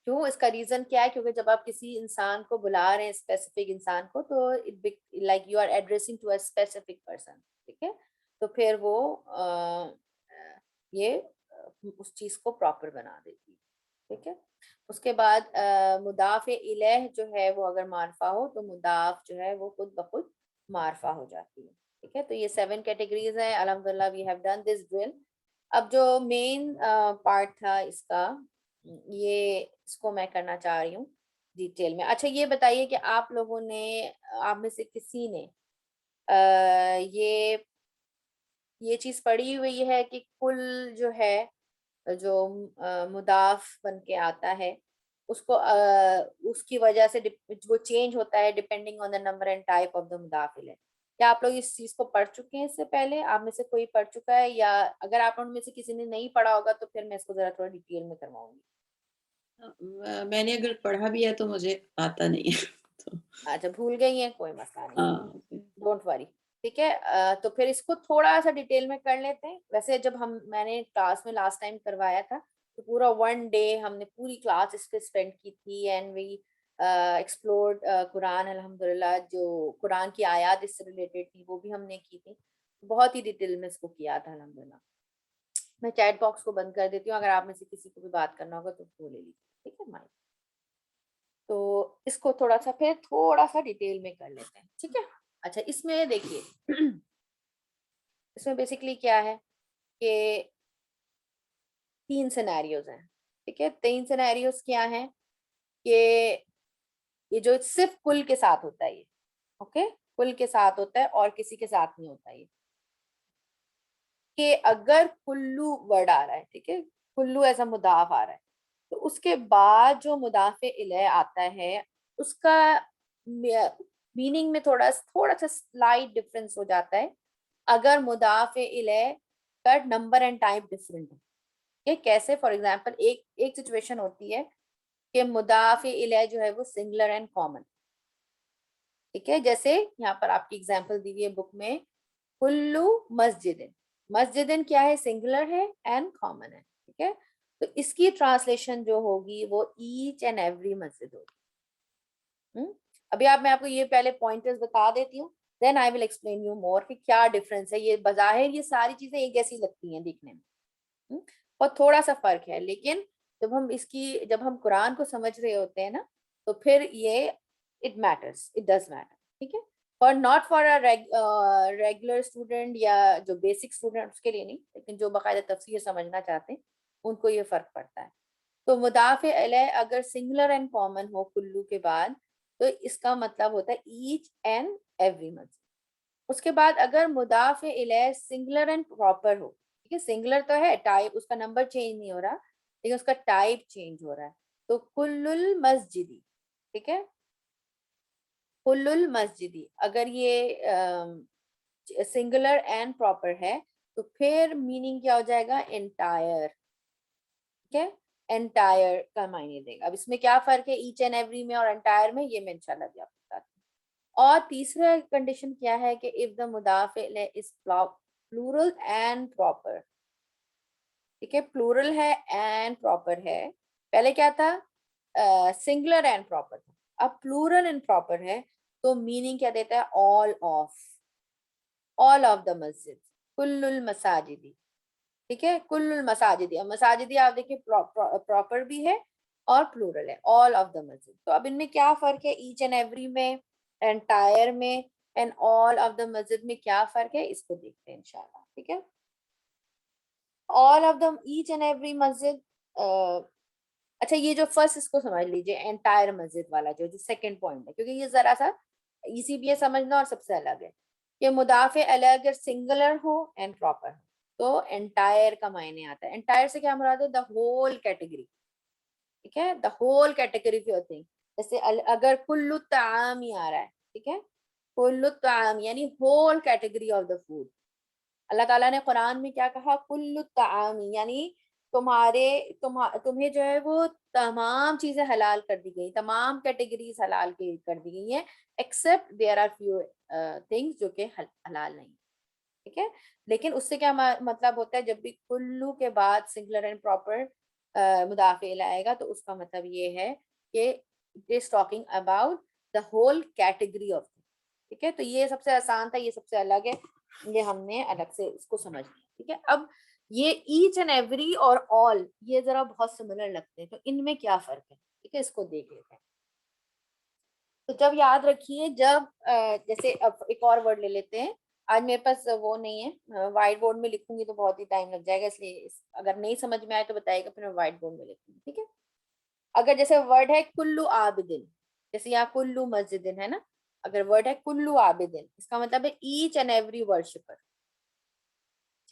क्यों, इसका रीजन क्या है, क्योंकि जब आप किसी इंसान को बुला रहे हैं, स्पेसिफिक इंसान को, तो it like you are addressing to a specific person. ठीक है। तो फिर वो ये उस चीज को प्रॉपर बना देती है। ठीक है। उसके बाद मुदाफ इलैह जो है वो अगर मारफा हो तो मुदाफ जो है वो खुद ब खुद मारफा हो जाती है। ठीक है। तो ये 7 कैटेगरीज है। अल्हम्दुलिल्लाह we have done this drill. अब जो मेन पार्ट था इसका, ये इसको मैं करना चाह रही हूँ डिटेल में। अच्छा ये बताइए कि आप लोगों ने, आप में से किसी ने ये चीज पढ़ी हुई है कि कुल जो है, जो मुदाफ बन के आता है, उसको उसकी वजह से वो चेंज होता है depending on the number and type of the मुदाफिल है। क्या आप लोग इस चीज को पढ़ चुके हैं इससे पहले? आप में से कोई पढ़ चुका है, या अगर आप उनमें से किसी ने नहीं पढ़ा होगा तो फिर मैं इसको जरा थोड़ा डिटेल में करवाऊंगी। मैंने अगर पढ़ा भी है तो मुझे आता नहीं है तो अच्छा भूल गई हैं, कोई मसला नहीं, हाँ डोंट वरी। ठीक है। तो फिर इसको थोड़ा सा डिटेल में कर लेते हैं। वैसे जब मैंने क्लास में लास्ट टाइम करवाया था तो पूरा 1 डे हमने पूरी क्लास इस पे स्पेंड की थी, एंड वी एक्सप्लोर्ड कुरान। अल्हम्दुलिल्लाह जो कुरान की आयत इससे रिलेटेड थी वो भी हमने की थी। बहुत ही डिटेल में इसको किया था अल्हम्दुलिल्लाह। मैं चैट बॉक्स को बंद कर देती हूँ, अगर आप में से किसी को भी बात करना होगा तो वो ले लीजिए। ठीक है माइक। तो इसको थोड़ा सा डिटेल में कर लेते हैं। ठीक है। अच्छा इसमें देखिए इसमें बेसिकली क्या है कि 3 सिनेरियोज हैं। ठीक है। 3 सिनेरियोज क्या हैं कि ये जो सिर्फ कुल के साथ होता है, ये ओके, कुल के साथ होता है और किसी के साथ नहीं होता ये, कि अगर कुल्लू वर्ड आ रहा है, ठीक है, कुल्लू ऐसा मुदाफ आ रहा है, तो उसके बाद जो मुदाफे इलैह आता है उसका मीनिंग में थोड़ा सा स्लाइट डिफरेंस हो जाता है अगर मुदाफे इलैह का नंबर एंड टाइप डिफरेंट है। ये कैसे? फॉर एग्जांपल एक एक सिचुएशन होती है कि मुदाफे इलैह जो है वो सिंगुलर एंड कॉमन। ठीक है। जैसे यहाँ पर आपकी एग्जांपल दी हुई है बुक में, कुल्लू मस्जिदिन। मस्जिदिन क्या है? सिंगुलर है एंड कॉमन है। ठीक है। तो इसकी ट्रांसलेशन जो होगी वो ईच एंड एवरी मस्जिद होगी। अभी मैं आपको ये पहले पॉइंटर्स बता देती हूँ, then I will explain you more कि क्या डिफरेंस है। ये बजाहिर ये सारी चीजें एक जैसी लगती हैं देखने में, और थोड़ा सा फर्क है, लेकिन जब हम कुरान को समझ रहे होते हैं ना, तो फिर ये it matters, it does matter. ठीक है। For not for a regular student या जो बेसिक स्टूडेंट उसके लिए नहीं, लेकिन जो बाकायदा तफसीर समझना चाहते हैं उनको ये फर्क पड़ता है। तो मुदाफे अलैह अगर सिंगुलर एंड कॉमन हो कुल्लू के बाद, तो इसका मतलब होता है ईच एंड एवरी मस्जिद। उसके बाद अगर मुदाफे अलैह सिंगुलर एंड प्रॉपर हो, ठीक है, सिंगुलर तो है, टाइप उसका नंबर चेंज नहीं हो रहा लेकिन उसका टाइप चेंज हो रहा है, तो कुल्लुल मस्जिदी। ठीक है। कुल्लुल मस्जिदी अगर ये सिंगुलर एंड प्रॉपर है तो फिर मीनिंग क्या हो जाएगा? एंटायर। ठीक है। एंटायर का मायने देगा। अब इसमें क्या फर्क है ईच एंड एवरी में और एंटायर में, ये मैं इंशाल्लाह भी आपको बताती हूँ। और तीसरा कंडीशन क्या है कि इफ द मुदाफ इज प्लूरल एंड प्रॉपर। ठीक है। प्लूरल है एंड प्रॉपर है। पहले क्या था? सिंगुलर एंड प्रॉपर था। अब प्लूरल एंड प्रॉपर है तो मीनिंग क्या देता है, ऑल ऑफ द मस्जिद, कुल्लुल मसाजिदी, ठीक है, कुल्लुल मसाजिदी। अब मसाजिदी आप देखिए प्रॉपर भी है और प्लूरल है, ऑल ऑफ द मस्जिद। तो अब इनमें क्या फर्क है, ईच एंड एवरी में, एंटायर में एंड ऑल ऑफ द मस्जिद में क्या फर्क है, इसको देखते हैं इंशाल्लाह, ठीक है। All of the each and every मस्जिद, अच्छा ये जो फर्स्ट इसको समझ लीजिए, एंटायर मस्जिद वाला जो सेकंड पॉइंट है, क्योंकि ये जरा सा इसी भी है समझना और सबसे अलग है कि मुदाफे अलग अगर सिंगुलर हो एंड प्रॉपर हो तो एंटायर का मायने आता है। एंटायर से क्या मुराद है, द होल कैटेगरी, ठीक है, द होल कैटेगरी की होती है। जैसे अगर कुल्लु ताम ही आ रहा है, ठीक है, कुल्लु ताम यानी whole category of the food. Allah ताला ने कुरान में क्या कहा, कुल्लु ताम यानी तुम्हें जो है वो तमाम चीजें हलाल कर दी गई, तमाम कैटेगरीज हलाल कर दी गई हैं, except there are few things जो कि हलाल नहीं, ठीक है। लेकिन उससे क्या मतलब होता है, जब भी कुल्लू के बाद सिंगुलर एंड प्रॉपर मुदाफे आएगा तो उसका मतलब ये है कि it is talking about the whole category of, ठीक है। तो ये सबसे आसान था, ये सबसे अलग है, ये हमने अलग से इसको समझ लिया, ठीक है। अब ये ईच एंड एवरी और ऑल ये जरा बहुत सिमिलर लगते हैं, तो इनमें क्या फर्क है, ठीक है, इसको देख लेते हैं। तो जब याद रखिए, जब जैसे अब एक और वर्ड ले लेते हैं, आज मेरे पास वो नहीं है, व्हाइट बोर्ड में लिखूंगी तो बहुत ही टाइम लग जाएगा, इसलिए अगर नहीं समझ में आए तो बताइएगा, फिर मैं व्हाइट बोर्ड में लिखूंगी, ठीक है। अगर जैसे वर्ड है कुल्लू आबिदिन, जैसे यहाँ कुल्लू मस्जिदिन है ना, अगर वर्ड है कुल्लू आबिदिन इसका मतलब है ईच एंड एवरी वर्शिपर,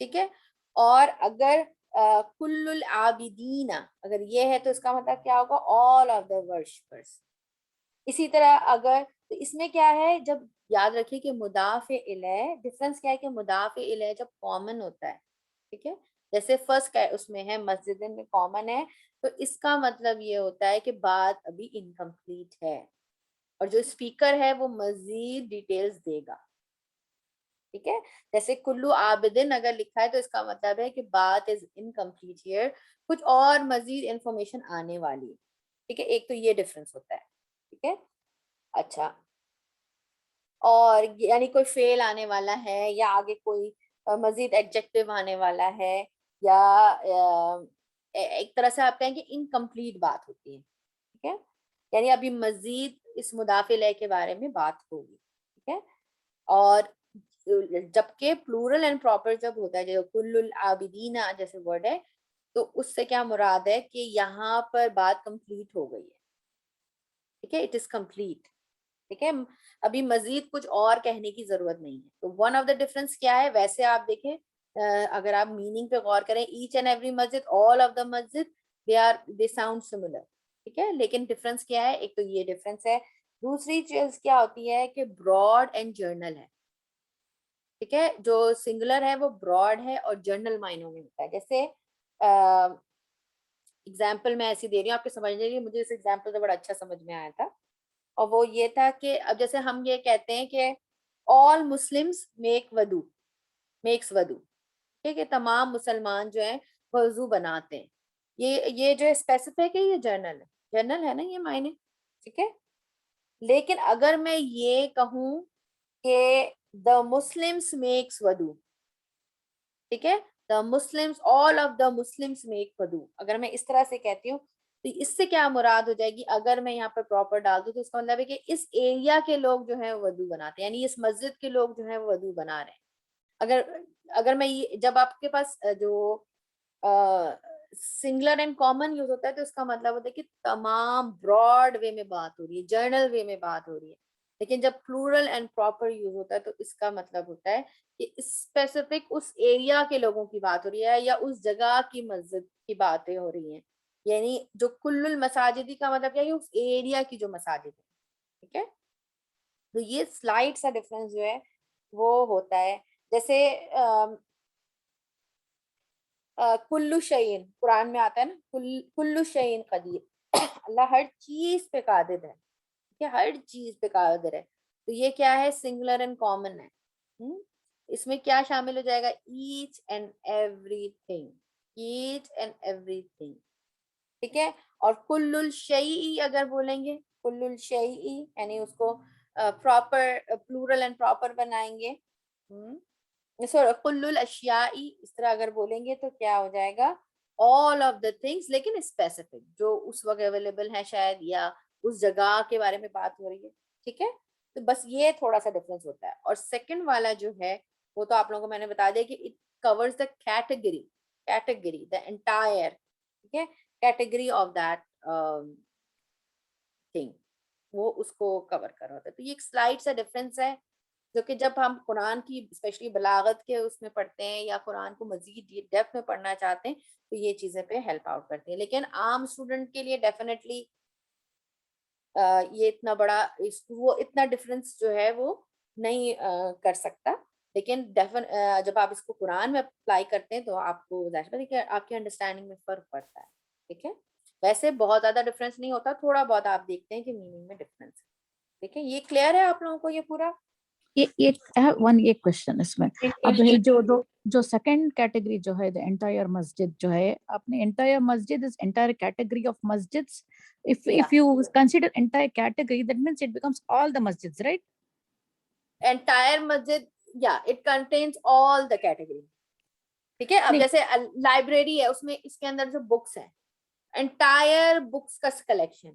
ठीक है। और अगर कुल्लुल आबिदीना अगर ये है तो इसका मतलब क्या होगा, ऑल ऑफ द वर्शिपर्स। इसी तरह अगर, तो इसमें क्या है, जब याद रखिए कि मुदाफ इलैह, डिफरेंस क्या है कि मुदाफ इलैह जब कॉमन होता है, ठीक है, जैसे फर्स्ट उसमें है मस्जिद में कॉमन है, तो इसका मतलब ये होता है कि बात अभी इनकम्प्लीट है और जो स्पीकर है वो मजीद डिटेल्स देगा, ठीक है। जैसे कुल्लू आबिदिन अगर लिखा है तो इसका मतलब है कि बात इज इनकम्प्लीट हियर, कुछ और मजीद इंफॉर्मेशन आने वाली है, ठीक है। एक तो ये डिफरेंस होता है, ठीक है। अच्छा, और यानी कोई फेल आने वाला है या आगे कोई मजीद एडजेक्टिव आने वाला है, या एक तरह से आप कहें कि इनकम्प्लीट बात होती है, ठीक है, यानी अभी मजीद इस मुदाफिले के बारे में बात होगी, ठीक है। और जबकि प्लूरल एंड प्रॉपर जब होता है, जो कुल्लुल आबिदीना जैसे वर्ड है, तो उससे क्या मुराद है कि यहाँ पर बात कंप्लीट हो गई है, ठीक है, इट इज कंप्लीट, ठीक है, अभी मजीद कुछ और कहने की जरूरत नहीं है। तो वन ऑफ द डिफरेंस क्या है, वैसे आप देखें, अगर आप मीनिंग पे गौर करें, ईच एंड एवरी मस्जिद, ऑल ऑफ द मस्जिद, दे साउंड सिमिलर, ठीक है, लेकिन डिफरेंस क्या है, एक तो ये डिफरेंस है, दूसरी चीज क्या होती है कि ब्रॉड एंड जर्नल है, ठीक है, जो सिंगुलर है वो ब्रॉड है और जर्नल मायनों में होता है। जैसे एग्जाम्पल मैं ऐसी दे रही हूँ आपके समझने के लिए, मुझे इस एग्जाम्पल से बड़ा अच्छा समझ में आया था, और वो ये था कि अब जैसे हम ये कहते हैं कि ऑल मुस्लिम्स मेक्स वदू, ठीक है, तमाम मुसलमान जो है वजू बनाते हैं, ये जो है स्पेसिफिक है, ये जनरल है ना ये मायने, ठीक है। लेकिन अगर मैं ये कहूँ कि द मुस्लिम्स मेक्स वदू, ठीक है, the Muslims, all of the Muslims make वदू, अगर मैं इस तरह से कहती हूँ तो इससे क्या मुराद हो जाएगी, अगर मैं यहाँ पर प्रॉपर डाल दूँ तो इसका मतलब है कि इस एरिया के लोग जो है वदू बनाते हैं, यानी इस मस्जिद के लोग जो है वदू बना रहे हैं। अगर अगर मैं ये, जब आपके पास जो सिंगुलर एंड कॉमन यूज होता है तो इसका मतलब होता है कि तमाम ब्रॉड वे में बात हो रही है, जर्नल वे में बात हो रही है। लेकिन जब प्लूरल एंड प्रॉपर यूज होता है तो इसका मतलब होता है कि स्पेसिफिक उस एरिया के लोगों की बात हो रही है या उस जगह की मस्जिद की बातें हो रही हैं, यानी जो कुल्लुल मसाजिदी का मतलब क्या है, उस एरिया की जो मसाजिद है, ठीक है। तो ये स्लाइड सा डिफरेंस जो है वो होता है। जैसे कुल्लू शयीन कुरान में आता है ना, कुल्लू शयीन कदीर, अल्लाह हर चीज पे कादिर है, ठीक है, हर चीज पे कादिर है। तो ये क्या है, सिंगुलर एंड कॉमन है। इसमें क्या शामिल हो जाएगा, each and everything, each and everything, ठीक है। और कुल्लुल शयई अगर बोलेंगे, कुल्लुल शयई यानी उसको प्रॉपर प्लूरल एंड प्रॉपर बनाएंगे। सॉरी, कुल्लुल अशियाई इस तरह अगर बोलेंगे तो क्या हो जाएगा, ऑल ऑफ द थिंग्स, लेकिन स्पेसिफिक जो उस वक्त अवेलेबल है शायद, या उस जगह के बारे में बात हो रही है। ठीक है, तो बस ये थोड़ा सा डिफरेंस होता है। और सेकंड वाला जो है वो तो आप लोगों को मैंने बता दिया कि it covers the category the entire, ठीक है, कैटेगरी ऑफ दैट थिंग, वो उसको कवर कर रहा होता है। तो ये एक स्लाइड सा डिफरेंस है जो कि जब हम कुरान की स्पेशली बलागत के उसमें पढ़ते हैं या कुरान को मजीद डेप्थ में पढ़ना चाहते हैं तो ये चीजें पे हेल्प आउट करती हैं। लेकिन आम स्टूडेंट के लिए डेफिनेटली ये इतना बड़ा वो इतना डिफरेंस जो है वो नहीं कर सकता। लेकिन जब आप इसको कुरान में अप्लाई करते हैं तो आपको जाहिर आपकी अंडरस्टैंडिंग में फर्क पड़ता है। ठीक है, वैसे बहुत ज्यादा डिफरेंस नहीं होता, थोड़ा बहुत आप देखते हैं कि मीनिंग में डिफरेंस है। ठीक है, ये क्लियर है आप लोगों को ये पूरा? ये वन ये क्वेश्चन इसमें, एक अब ये क्वेश्चन, जो सेकंड कैटेगरी जो है द एंटायर मस्जिद जो है, आपने एंटायर मस्जिद इज एंटायर कैटेगरी ऑफ मस्जिद्स, if you consider entire category that means it becomes all the masjids, right? Entire मस्जिद, या it contains all the category. ठीक है, अब नहीं, जैसे लाइब्रेरी है उसमें इसके अंदर जो बुक्स हैं, एंटायर बुक्स का कलेक्शन।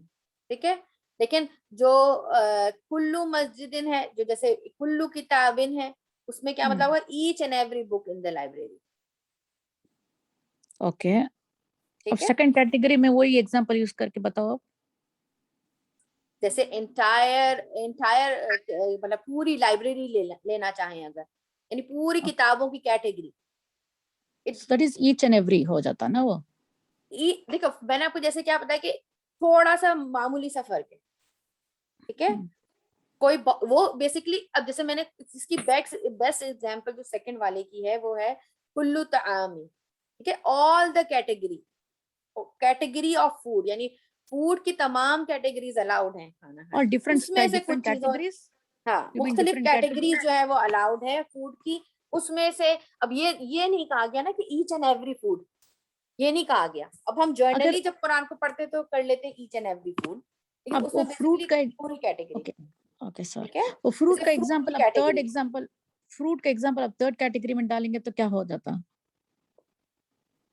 ठीक है, लेकिन जो कुल्लू मस्जिदिन है, जो जैसे कुल्लू किताबिन है, उसमें क्या मतलब है, each and every book in the library. Okay, अब ठीक है, सेकंड कैटेगरी में वही एग्जांपल यूज करके बताओ आप। जैसे एंटायर एंटायर मतलब पूरी लाइब्रेरी लेना चाहें अगर, यानी पूरी किताबों की category. That is each and every हो जाता ना वो। देखो मैंने आपको जैसे क्या बताया कि थोड़ा सा मामूली सा फर्क है। ठीक है, कोई वो बेसिकली, अब जैसे मैंने इसकी बेस्ट एग्जांपल जो सेकंड वाले की है वो है कुल्लू तामी। ठीक है, all the category of food, यानी फूड की तमाम कैटेगरीज अलाउड हैं खाना और है, उसमें से कुछ डिफरेंट चीजों, कैटेगरीज, हाँ यू मीन मुख्तलिफ डिफरेंट कैटेगरीज कैटेगरीज। जो है वो अलाउड है फूड की। उसमें से अब ये नहीं कहा गया ना कि ईच एंड एवरी फूड, ये नहीं कहा गया। अब हम अगर जर्नली जब कुरान को पढ़ते तो कर लेते हैं ईच एंड एवरी फूड, लेकिन अब वो उसमें फ्रूट बेसिकली का, पूरी कैटेगरी। ओके ओके सर, ठीक है, वो फ्रूट जैसे का फ्रूट की एग्जांपल अब थर्ड कैटेगरी, एग्जांपल, फ्रूट का एग्जांपल अब थर्ड कैटेगरी में डालेंगे तो क्या हो जाता?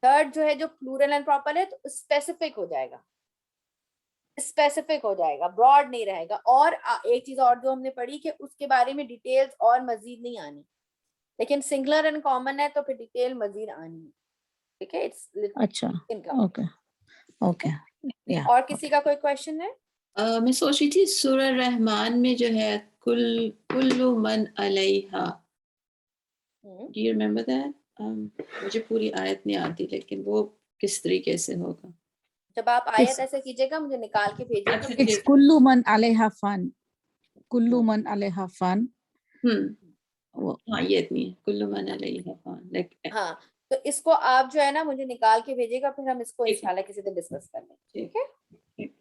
थर्ड जो है जो प्लूरल एंड प्रॉपर है तो स्पेसिफिक हो जाएगा, स्पेसिफिक हो जाएगा, ब्रॉड नहीं रहेगा। और एक चीज और जो हमने पढ़ी कि उसके बारे में डिटेल्स और मजीद नहीं आनी, लेकिन सिंगुलर एंड कॉमन है तो फिर डिटेल मजीद आनी है। ठीक है, इट्स अच्छा, इनकम्प्लीट। ओके ठीक ओके, है, या और किसी का कोई क्वेश्चन है? मैं सोच रही थी सूरह रहमान में जो है कुल्लु मन अलैहा, डू यू रिमेम्बर दैट? मुझे पूरी आयत नहीं आती लेकिन वो किस तरीके से होगा? जब आप आयत ऐसे कीजिएगा मुझे निकाल के भेजिएगा। अच्छा इट्स ठीक, कुल्लू मन अलैहा फन, कुल्लू हम्म, मन अलैहा फन, हम्म, वो हाँ ये इतनी है, कुल्लु मन अलैहा फान, लाइक हाँ, तो इसको आप जो है ना मुझे निकाल के भेजिएगा, फिर हम इसको ठीक है, इंशाल्लाह किसी दिन डिस्कस कर लेंगे। ठीक ठीक है, ठीक।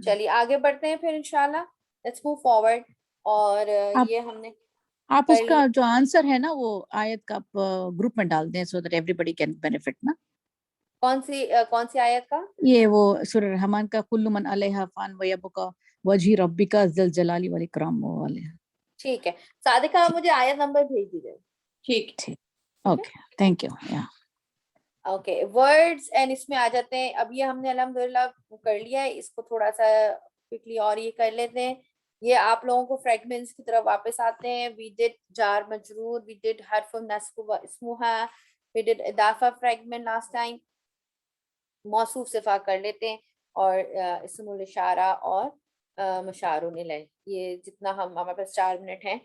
चलिए आगे बढ़ते हैं फिर इंशाल्लाह, लेट्स मूव फॉरवर्ड। और आप ये हमने आप कर लिया। उसका जो आंसर है ना वो आयत का आप ग्रुप में डाल दें so that everybody can benefit ना। कौन सी आयत का? ये वो सूरह रहमान का कुल्लु मन अलैहा फान व यबका वजही रब्बिका ज़ल जलाली वल इकराम, वो वाले। ठीक है, सादिका आप ठीक, मुझे आयत नंबर भेज दीजिए। ठीक। ठीक, ठीक है, ओके, थैंक यू, या ओके, वर्ड्स एंड इसमें आ जाते हैं। अब ये हमने अल्हम्दुलिल्लाह कर लिया है, इसको थोड़ा सा क्विकली और ये कर लेते हैं। ये आप लोगों को फ्रेगमेंट्स की तरफ वापस आते हैं। वी डिड जार मजरूर, वी डिड हर्फ नस्ब व इस्मुहा, वी डिड इदाफा फ्रेगमेंट लास्ट टाइम। मौसूफ सिफा कर लेते हैं, और इस्मुल इशारा और मुशारुन इलैह। ये जितना हमारे पास 4 मिनट हैं,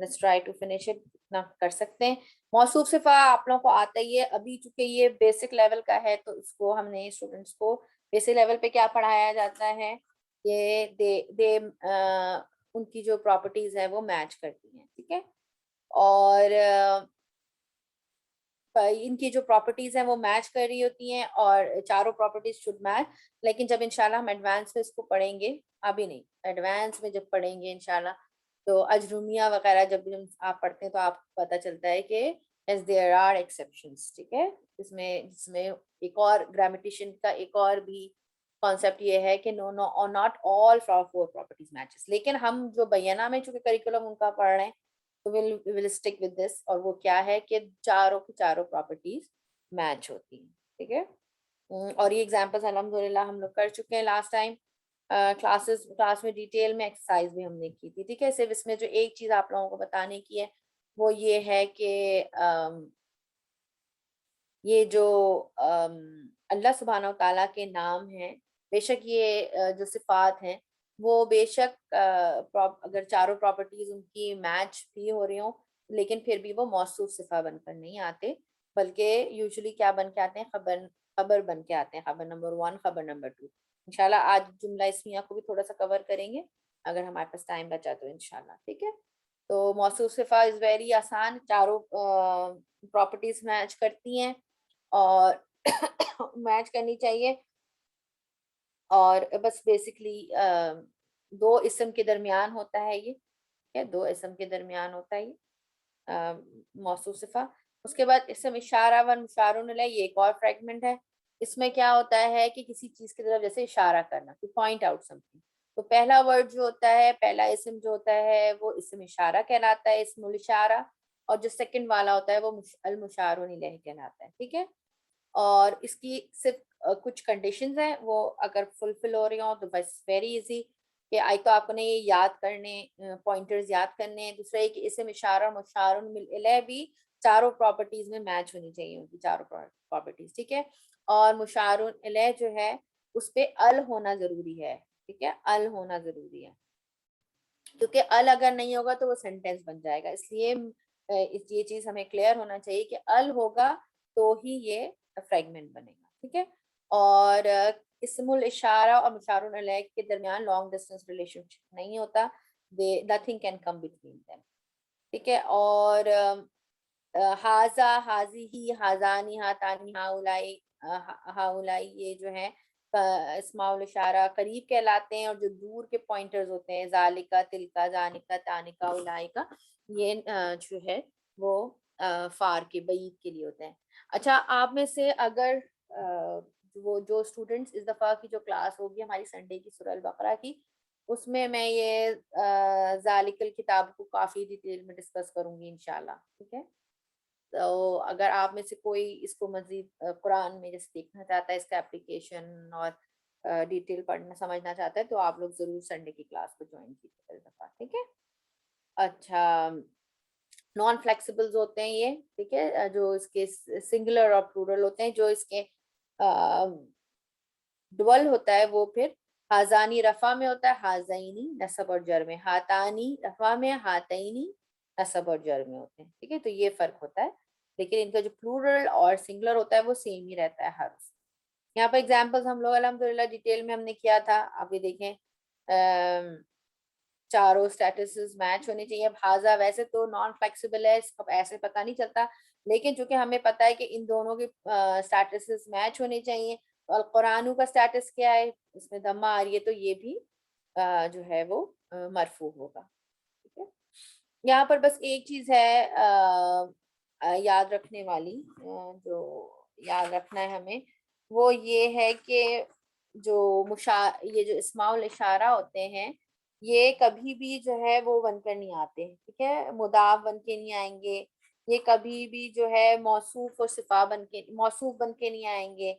let's try to finish it, इतना कर सकते हैं। मौसूफ सिफा आप लोगों को आता ही है, अभी चूंकि ये बेसिक लेवल का है तो इसको हमने स्टूडेंट्स को बेसिक लेवल पे क्या पढ़ाया जाता है, ये दे उनकी जो प्रॉपर्टीज है वो मैच करती हैं। ठीक है, और इनकी जो प्रॉपर्टीज हैं वो मैच कर रही होती हैं, और चारों प्रॉपर्टीज शुड मैच। लेकिन जब इंशाल्लाह हम एडवांस में इसको पढ़ेंगे, अभी नहीं, एडवांस में जब पढ़ेंगे इंशाल्लाह, तो अजरूमिया वगैरह जब भी आप पढ़ते हैं तो आपको पता चलता है कि एज देयर आर एक्सेप्शंस। ठीक है, इसमें जिसमें एक और ग्रामेटिशियन का एक और भी कॉन्सेप्ट ये है कि नो नो और not all four properties matches, लेकिन हम जो बयाना में चूंकि करिकुलम उनका पढ़ रहे हैं तो विल स्टिक विद दिस, और वो क्या है कि चारों की चारों प्रॉपर्टीज मैच होती हैं, ठीक है। और ये एग्जांपल्स अल्हम्दुलिल्लाह हम लोग कर चुके हैं लास्ट टाइम क्लास में डिटेल में एक्सरसाइज भी हमने की थी, ठीक है। सिर्फ इसमें जो एक चीज आप लोगों को बताने की है वो ये है कि ये जो अल्लाह सुब्हानहू ताला के नाम हैं, बेशक ये जो सिफात हैं वो बेशक अगर चारों प्रॉपर्टीज उनकी मैच भी हो रही हो, लेकिन फिर भी वो मौसूफ सिफा बनकर नहीं आते, बल्कि यूजुअली क्या बन के आते हैं, खबर बन के आते हैं, खबर नंबर 1, खबर नंबर 2। इंशाल्लाह आज जुमला इस्मिया को भी थोड़ा सा कवर करेंगे अगर हमारे पास टाइम बचा तो इंशाल्लाह, ठीक है। तो मौसूफ सिफा इज वेरी आसान, चारों प्रॉपर्टीज मैच करती हैं और मैच करनी चाहिए, और बस बेसिकली दो इसम के दरमियान होता है ये, है दो इसम के दरमियान होता है ये मौसूफ सिफा। उसके बाद इसम इशारा व मुशारुन अलैह, ये एक और फ्रेगमेंट है। इसमें क्या होता है कि किसी चीज की तरफ जैसे इशारा करना, टू पॉइंट आउट समथिंग, तो पहला वर्ड जो होता है, पहला इसम जो होता है वो इसम इशारा कहलाता है, इसमुल इशारा, और जो सेकंड वाला होता है वो अल मुशारुन अलैह कहलाता है, ठीक है। और इसकी सिर्फ कुछ कंडीशंस हैं, वो अगर फुलफिल हो रही हो तो बस वेरी इजी कि आई तो आपने ये याद करने, पॉइंटर्स याद करने हैं। दूसरा है कि इसम इशारा मुशारुन अलैह भी चारों प्रॉपर्टीज में मैच होनी चाहिए, उनकी चारों प्रॉपर्टीज, ठीक है। और मुशारुन अलैह जो है उस पे अल होना जरूरी है, ठीक है, अल होना जरूरी है, क्योंकि अल अगर नहीं होगा तो वो सेंटेंस बन जाएगा, इसलिए ये चीज हमें क्लियर होना चाहिए कि अल होगा तो ही ये फ्रेगमेंट बनेगा, ठीक है। और इसमुल इशारा और मुशारुन अलैह के दरमियान लॉन्ग डिस्टेंस रिलेशनशिप नहीं होता, they nothing can come between them, ठीक है। और हाजा, हाजी ही, हाजानी, हातानी, हाउलाई, हाउलाई, ये जो है इस्माउल इशारा करीब कहलाते हैं, और जो दूर के पॉइंटर्स होते हैं, जालिका, तिलका, जानिका, तानिका, उलाइका, ये जो है वो फार के, बईद के लिए होते हैं। अच्छा, आप में से अगर वो जो स्टूडेंट्स इस दफ़ा की जो क्लास होगी हमारी संडे की सूरह अल बकरा की, उसमें मैं ये जालिकल किताब को काफ़ी डिटेल में डिस्कस करूंगी इंशाल्लाह, ठीक है। तो अगर आप में से कोई इसको मजीद कुरान में जैसे देखना चाहता है, इसका एप्लीकेशन और डिटेल पढ़ना समझना चाहता है, तो आप लोग जरूर संडे की क्लास को ज्वाइन कीजिए, ठीक है। अच्छा, नॉन फ्लेक्सिबल्स होते हैं ये, ठीक है, जो इसके सिंगुलर और प्लूरल होते हैं, जो इसके डुअल होता है वो फिर हाजानी रफा में होता है, हाजाइनी नसब और जर में, हातानी रफा में, हातैनी नसब और जर में होते हैं, ठीक है। तो ये फर्क होता है, लेकिन इनका जो प्लूरल और सिंगुलर होता है वो सेम ही रहता है हर। यहाँ पर एग्जांपल्स हम लोग अल्हम्दुलिल्लाह डिटेल में हमने किया था, आप ये देखें चारों स्टेटसेस मैच होने चाहिए। अब हाजा वैसे तो नॉन फ्लेक्सिबल है, इसका ऐसे पता नहीं चलता, लेकिन चूंकि हमें पता है कि इन दोनों के स्टेटसेस मैच होने चाहिए, तो अल कुरान का स्टेटस क्या है, इसमें दम्मा आ रही है, तो ये भी जो है वो मरफू होगा, ठीक है। यहाँ पर बस एक चीज है याद रखने वाली, जो याद रखना है हमें, वो ये है कि ये जो इस्माउल इशारा होते हैं, ये कभी भी जो है वो बनकर नहीं आते, ठीक है, मुदाफ बन के नहीं आएंगे, ये कभी भी जो है मौसूफ और सिफा मौसूफ बन के नहीं आएंगे,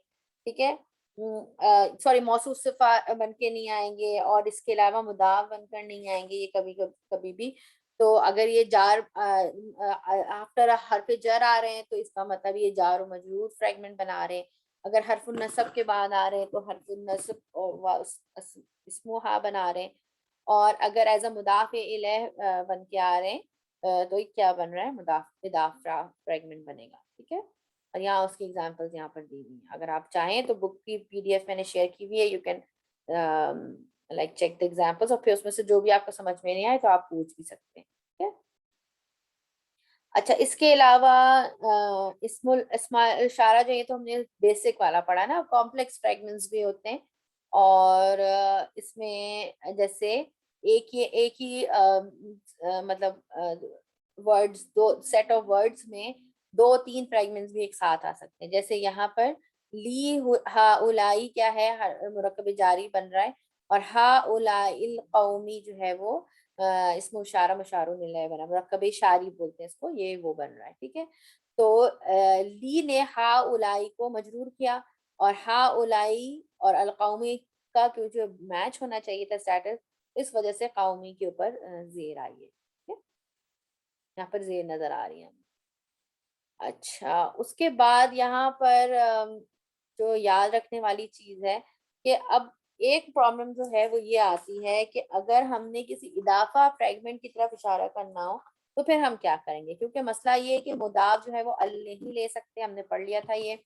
ठीक है, सॉरी मौसूफ सिफा बन के नहीं आएंगे, और इसके अलावा मुदाफ बनकर नहीं आएंगे ये कभी भी। तो अगर ये जार आफ्टर हरफ जर आ रहे हैं तो इसका मतलब ये जार और मजरूर फ्रेगमेंट बना रहे हैं, अगर हरफुल नसब के बाद आ रहे हैं तो हरफुल नसब और इस्मुहा बना रहे हैं, और अगर एज अ मुदाफ इलैह बन के आ रहे हैं तो ये क्या बन रहा है, मुदाफ इदाफा फ्रेगमेंट बनेगा, ठीक है। और यहाँ उसकी एग्जांपल्स यहाँ पर दी हुई हैं, अगर आप चाहें तो बुक की पीडीएफ मैंने शेयर की हुई है, you can like check the examples, और फिर उसमें से जो भी आपको समझ में नहीं आए तो आप पूछ भी सकते हैं, ठीक है। अच्छा, इसके अलावा इस्मुल इशारा जो, ये तो हमने बेसिक वाला पढ़ा ना, कॉम्प्लेक्स फ्रेगमेंट्स भी होते हैं, और इसमें जैसे एक ही मतलब वर्ड्स, दो सेट ऑफ वर्ड्स में दो तीन फ्रेगमेंट्स भी एक साथ आ सकते हैं, जैसे यहाँ पर ली हा उलाई क्या है, मुरक्कब जारी बन रहा है, और हा उलाइल कौमी जो है वो इसमें इशारा मुशारुन इलैह बना, मुरक्कब शारी बोलते हैं इसको, ये वो बन रहा है, ठीक है। तो ली ने हा उलाई को मजरूर किया, और हा उलाई और अल कौमी का क्यों जो मैच होना चाहिए था स्टेटस, इस वजह से कौमी के ऊपर जेर आई है, ठीक है, यहाँ पर जेर नजर आ रही है। अच्छा, उसके बाद यहाँ पर जो याद रखने वाली चीज है कि अब एक प्रॉब्लम जो है वो ये आती है कि अगर हमने किसी इदाफा फ्रेगमेंट की तरफ इशारा करना हो तो फिर हम क्या करेंगे, क्योंकि मसला ये है कि मुदाफ जो है वो अल नहीं ले सकते, हमने पढ़ लिया था ये,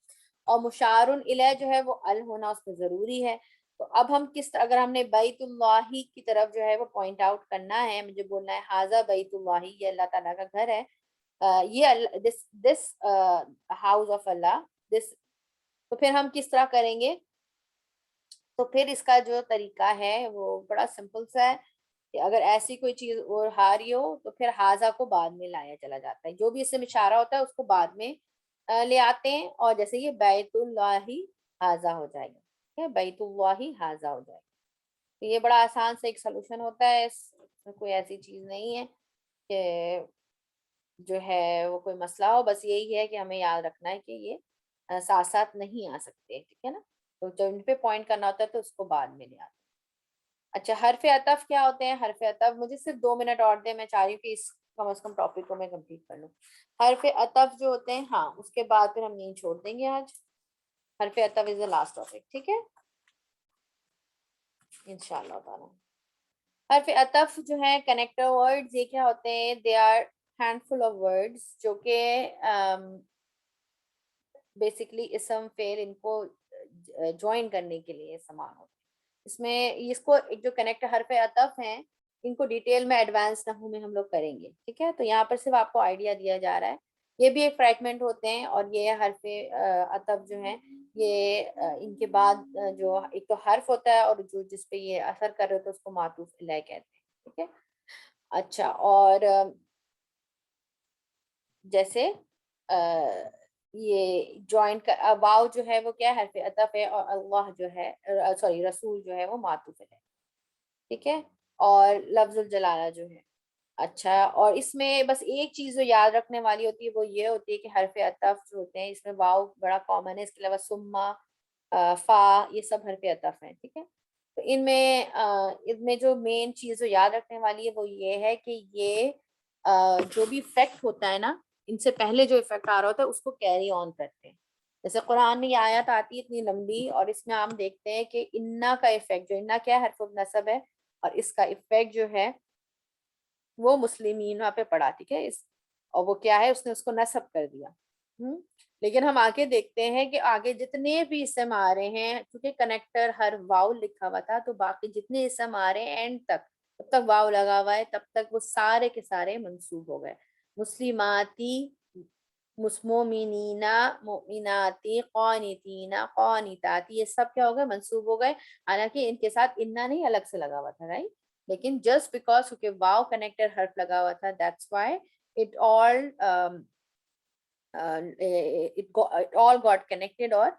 और मुशारुन इलैह जो है वो अल होना उसमें जरूरी है। तो अब हम किस, अगर हमने बैतुल्लाही की तरफ जो है वो पॉइंट आउट करना है, मुझे बोलना है हाजा बैतुल्लाही, ये अल्लाह ताला का घर है, ये this house of Allah, this, तो फिर हम किस तरह करेंगे, तो फिर इसका जो तरीका है वो बड़ा सिंपल सा है कि अगर ऐसी कोई चीज और हारी हो तो फिर हाजा को बाद में लाया चला जाता है, जो भी इसमें इशारा होता है उसको बाद में ले आते हैं, और जैसे ये बैतुल्लाही हाजा हो जाएगा, ठीक है, बैतुल्लाही हाजा हो जाएगा। तो ये बड़ा आसान से एक सोल्यूशन होता है, इसमें कोई ऐसी चीज नहीं है कि जो है वो कोई मसला हो, बस यही है कि हमें याद रखना है कि ये साथ साथ नहीं आ सकते, ठीक है ना। तो जब इन पे पॉइंट करना होता है तो उसको बाद में ले आते हैं। अच्छा, हरफ अतफ क्या होते हैं, हरफ अतफ, मुझे सिर्फ 2 मिनट और दे, मैं चाह रही हूँ कि इस कम से कम टॉपिक को मैं कंप्लीट कर लूँ। हरफ अतफ जो होते हैं, हाँ उसके बाद फिर हम यही छोड़ देंगे आज। हरफ अतफ इज द लास्ट टॉपिक, ठीक है, इंशाल्लाह ताला। हरफ अतफ जो है कनेक्टर वर्ड्स, ये क्या होते हैं, they are handful of words जो कि बेसिकली इसम फेल इनको ज्वाइन करने के लिए इस्तेमाल होते हैं। इसमें इसको एक जो कनेक्ट हरफ अतफ हैं, इनको डिटेल में एडवांस नहू में हम लोग करेंगे, ठीक है। तो यहाँ पर सिर्फ आपको आइडिया दिया जा रहा है, ये भी एक फ्रैगमेंट होते हैं, और ये हरफ अतफ जो हैं ये इनके बाद जो एक तो हर्फ होता है और जो जिसपे ये असर कर रहे होते हैं उसको मातूफ इलैह कहते हैं, ठीक है। अच्छा, और जैसे ये जॉइंट का वाव जो है वो क्या है, हरफ अतफ है, और अल्लाह जो है सॉरी रसूल जो है वो मातूफ है, ठीक है, और लफ्जुल जलाला जो है। अच्छा, और इसमें बस एक चीज जो याद रखने वाली होती है वो ये होती है कि हरफ अतफ जो होते हैं इसमें वाव बड़ा कॉमन है, इसके अलावा सुम्मा फा ये सब हरफ अतफ है, ठीक है। तो इनमें जो मेन चीज जो याद रखने वाली है वो ये है कि ये जो भी इफेक्ट होता है ना, इनसे पहले जो इफेक्ट आ रहा होता है उसको कैरी ऑन करते हैं। जैसे कुरान में ये आयत आती है इतनी लंबी, और इसमें हम देखते हैं कि इन्ना का इफेक्ट, जो इन्ना क्या है, हरफ नसब है, और इसका इफेक्ट जो है वो मुस्लिमीन वहां पे पड़ा, ठीक है, इस, और वो क्या है, उसने उसको नसब कर दिया। लेकिन हम आगे देखते हैं कि आगे जितने भी इसम आ रहे हैं, क्योंकि कनेक्टर हर वाव लिखा हुआ था, तो बाकी जितने इसम आ रहे हैं एंड तक, तब तक वाव लगा हुआ है, तब तक वो सारे के सारे मंसूब हो गए। मुस्लिमाती, मुस्मोमिनीना, मोमिनाती, कौनितीना, कौनिताती, ये सब क्या हो गए, मंसूब हो गए। हालांकि इनके साथ इन्ना नहीं अलग से लगा हुआ था, राइट, लेकिन जस्ट बिकॉज क्योंकि वाव कनेक्टर हर्फ लगा हुआ था, that's why it all it all got connected, और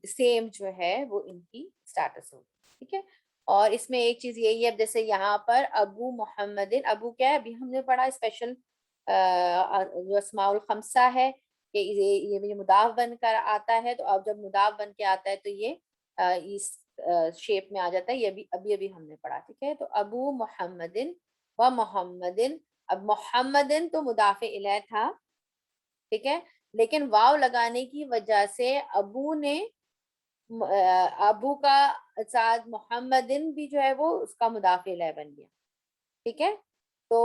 सेम जो है वो इनकी स्टेटस होगी, ठीक है। और इसमें एक चीज यही है, जैसे यहाँ पर अबू मोहम्मदिन, अबू क्या है, अभी हमने पढ़ा स्पेशल जो अस्माउल खमसा है कि ये मुदाफ बनकर आता है, तो अब जब मुदाफ बन के आता है तो ये इस शेप में आ जाता है, ये भी अभी अभी हमने पढ़ा, ठीक है। तो अबू मोहम्मदिन व मोहम्मदिन, अब मोहम्मदिन तो मुदाफ इलैह था, ठीक है, लेकिन वाव लगाने की वजह से अबू ने अबू का साथ मोहम्मदिन भी जो है वो उसका मुदाफ इलैह बन गया, ठीक है। तो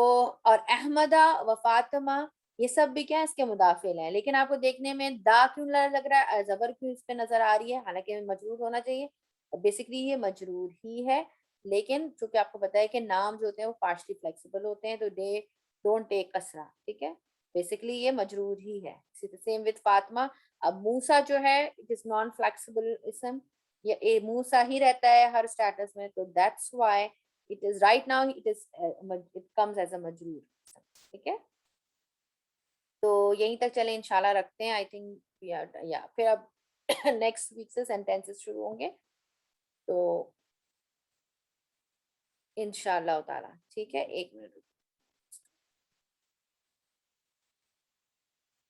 और अहमदा व फातिमा ये सब भी क्या है, इसके मुदाफ इलैह है, लेकिन आपको देखने में दा क्यों लग रहा है, जबर क्यों इस पे नजर आ रही है, हालांकि मजरूर होना चाहिए, बेसिकली ये मजरूर ही है, लेकिन चूंकि आपको पता है कि नाम जो होते हैं वो पार्शली फ्लेक्सिबल होते हैं, तो दे डोंट टेक कसरा, ठीक है, बेसिकली ये मजरूर ही है। Same with Fatima. अब मूसा जो है इट इज नॉन फ्लेक्सिबल इसम, ये मूसा ही रहता है हर स्टेटस में, तो that's why it is right now it comes as a majroor, ठीक है। तो यहीं तक चले इंशाल्लाह रखते हैं, आई थिंक या फिर अब नेक्स्ट वीक से सेंटेंसेस शुरू होंगे, तो इंशाल्लाह ताला। ठीक है, 1 मिनट।